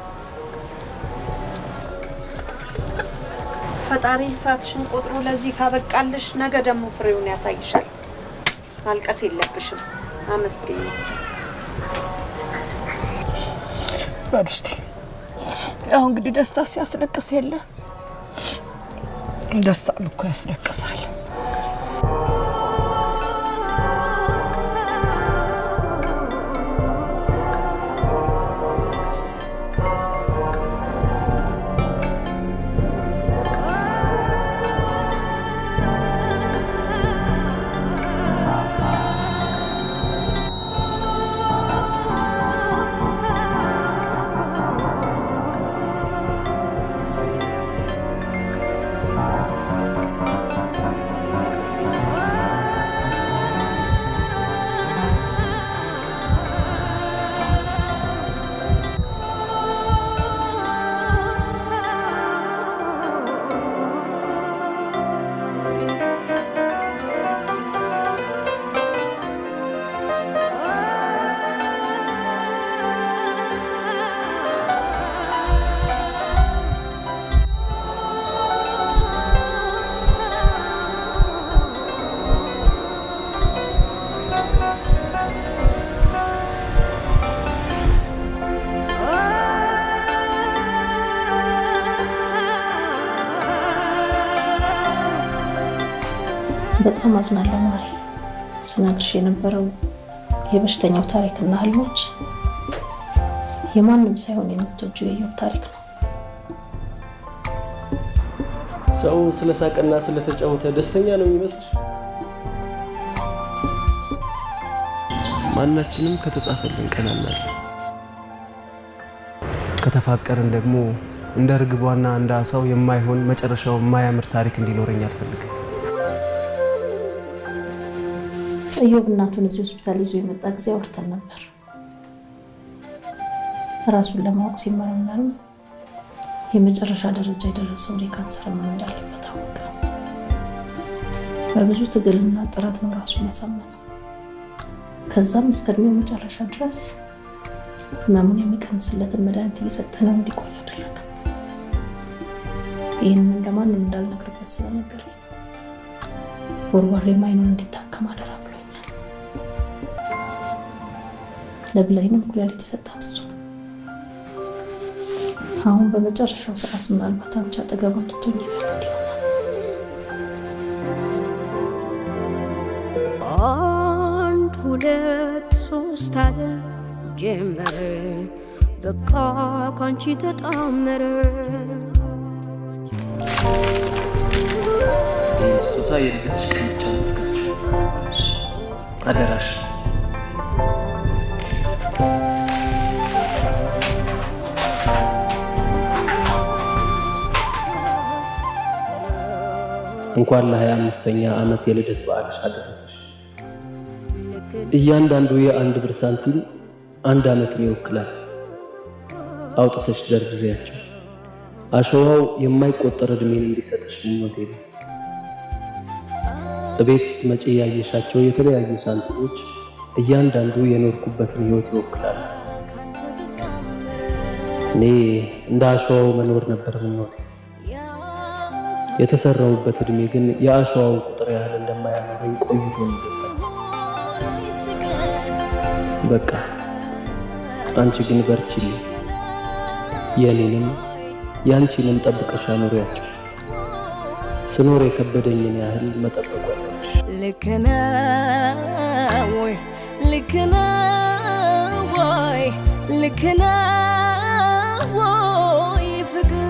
ፈጣሪ ልፋትሽን ቆጥሮ ለዚህ ካበቃልሽ ነገ ደግሞ ፍሬውን ያሳይሻል። ማልቀስ የለብሽም። አመስግኝ። በርስቲ ያው እንግዲህ ደስታ ሲያስለቅስ የለ ደስታ እኮ ያስለቅሳል። በጣም አዝናለሁ ማሪ። ስነግርሽ የነበረው የበሽተኛው ታሪክና ህልሞች የማንም ሳይሆን የምትወጂው የኢዮብ ታሪክ ነው። ሰው ስለሳቀና ስለተጫወተ ደስተኛ ነው የሚመስልሽ? ማናችንም ከተጻፈልን ቀን አናለን። ከተፋቀርን ደግሞ እንደ ርግቧና እንደ አሳው የማይሆን መጨረሻው የማያምር ታሪክ እንዲኖረኝ አልፈልግም። ኢዮብ እናቱን እዚህ ሆስፒታል ይዞ የመጣ ጊዜ አውርተን ነበር። ራሱን ለማወቅ ሲመረመር የመጨረሻ ደረጃ የደረሰው የካንሰር ህመም እንዳለበት አወቀ። በብዙ ትግልና ጥረት ነው ራሱን ያሳመነው። ከዛም እስከ እድሜው መጨረሻ ድረስ ህመሙን የሚቀንስለትን መድኃኒት እየሰጠነው እንዲቆይ አደረገ። ይህንን ለማንም እንዳልነግርበት ስለነገረኝ ወርዋሬ ማይኑን እንዲታከም አደራ ብሎኛል። ለብላይንም ኩላሊት የሰጣት እሱ ነው። አሁን በመጨረሻው ሰዓት ምናልባት አንቺ አጠገቡ እንድትሆኝ ይፈልግ ይሆናል። አንድ ሁለት ሶስት አለ ጀመረ በቃ ካንቺ ተጣመረ። ስጦታ የልደትሽ ብቻ አደራሽ። እንኳን ለ25ኛ ዓመት የልደት በዓልሽ አደረሰሽ። እያንዳንዱ የአንድ ብር ሳንቲም አንድ ዓመትን ይወክላል። አውጥተሽ ደርድሪያቸው። አሸዋው የማይቆጠር እድሜን እንዲሰጥሽ ምኞቴ ነው። እቤት ስትመጪ ያየሻቸው የተለያዩ ሳንቲሞች እያንዳንዱ የኖርኩበትን ህይወት ይወክላል። እኔ እንደ አሸዋው መኖር ነበር ምኞቴ። የተሰራውበት እድሜ ግን የአሸዋው ቁጥር ያህል እንደማያኖረኝ ቆይቶ ነው። በቃ አንቺ ግን በርቺልኝ። የኔንም ያንቺንም ጠብቀሽ አኑሪያቸው። ስኖር የከበደኝን ያህል መጠበቅ አለብሽ። ልክ ነው ወይ? ልክ ነው ወይ? ልክ ነው ወይ ፍቅር?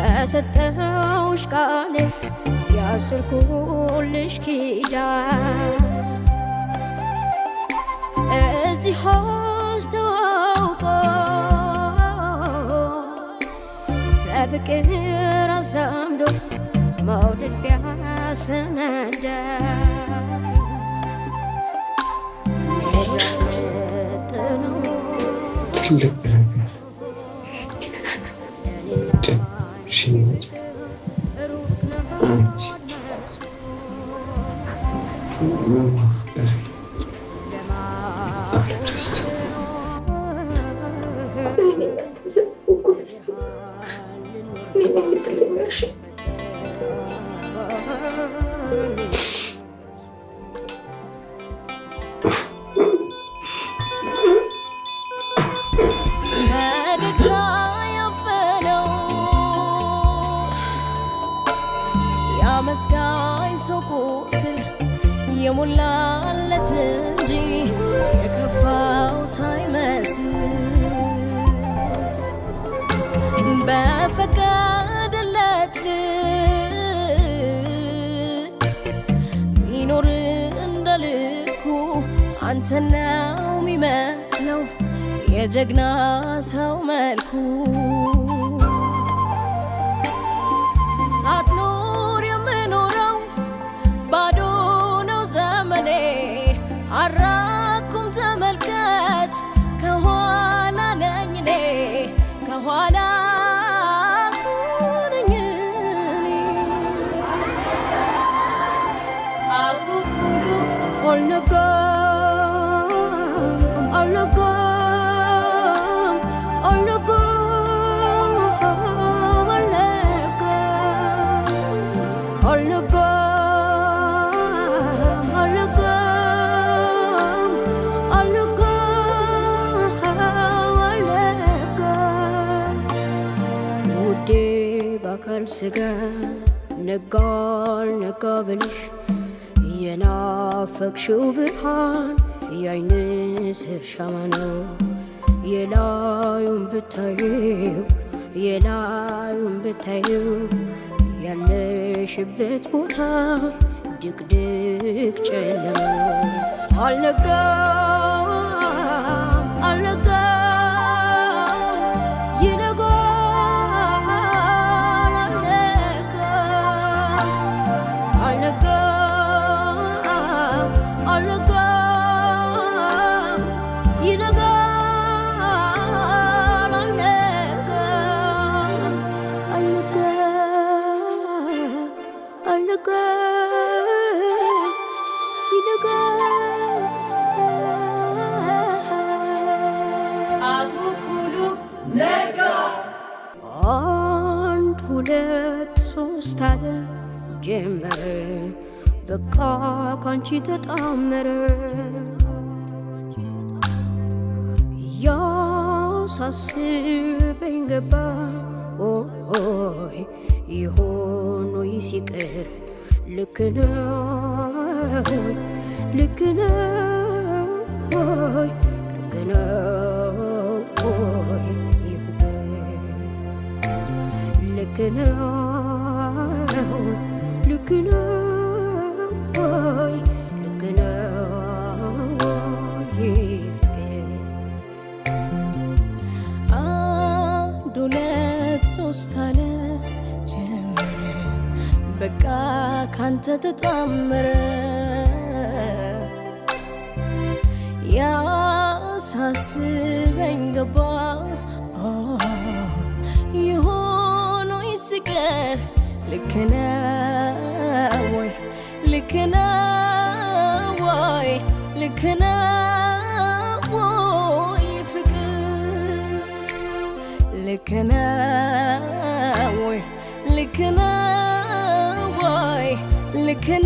የሰጠሁሽ ቃል ያሰርኩልሽ ኪዳን እዚህ ሆስተዋል በፍቅር አዛምዶ መውደድ ቢያሰናዳ ትልቅ ነገር ሽኝት አንቺ መማፍቀር አርቲስት መስጋኝ ሰው ቁስል የሞላለት እንጂ የከፋው ሳይመስል በፈቀደለት ሚኖር እንደ ልኩ አንተናው የሚመስለው የጀግና ሰው መልኩ ባዶ ነው ዘመኔ አራኩም ተመልከት ከኋላ ነኝ እኔ ከኋላ ነኝ እኔ አጉጉሉ ስጋ ነጋል ነጋ ብልሽ የናፈቅሽው ብርሃን የአይን ስር ሻማ ነው የላዩን ብታየው ያለሽበት ቦታ ድቅድቅ ጨለማ አልነጋ አንድ ሁለት ሶስት አለ ጀመረ በቃ ካንቺ ተጣመረ ያሳስበኝ ገባ ኦይ ይሆን ወይ ሲቀር ልክ ነው አንድ ሁለት ሶስት አለ ጀመረ በቃ ካንተ ተጣመረ ያሳስበኝ ገባ ይሆን ወይ ሲቀር ልክ ነው ወይ ልክ ነው ወይ ፍቅር ልክ ነው ወይ ልክ ነው ወይ ፍቅር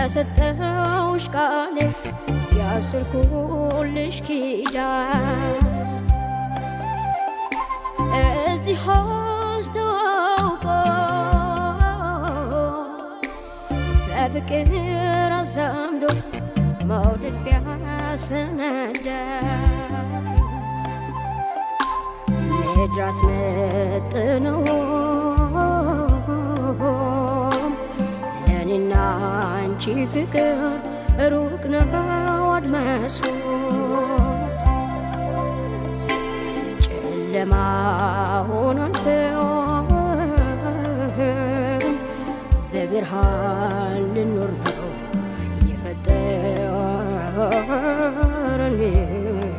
የሰጠሁሽ ቃል ያስርኩልሽ ኪዳን በዚህ አስተዋውቆ በፍቅር አዛምዶ መውደድ ቢያሰናዳ ምድራት መጥነው ለእኔና አንቺ ፍቅር ሩቅ ነው አድማሱ ጨለማ ሆኗል በብርሃን ልኖር ነው የፈጠረን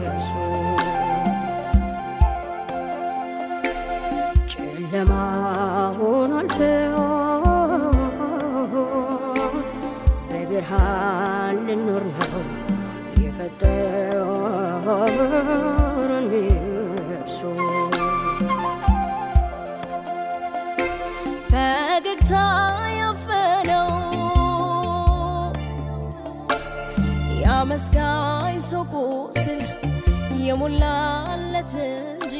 እርሱ ጨለማ ሆኗል በብርሃን ልኖር ነው የፈጠረን እርሱ ፈገግታ ያፈነው ያመስጋኝ ሰው ቁስል የሞላለት እንጂ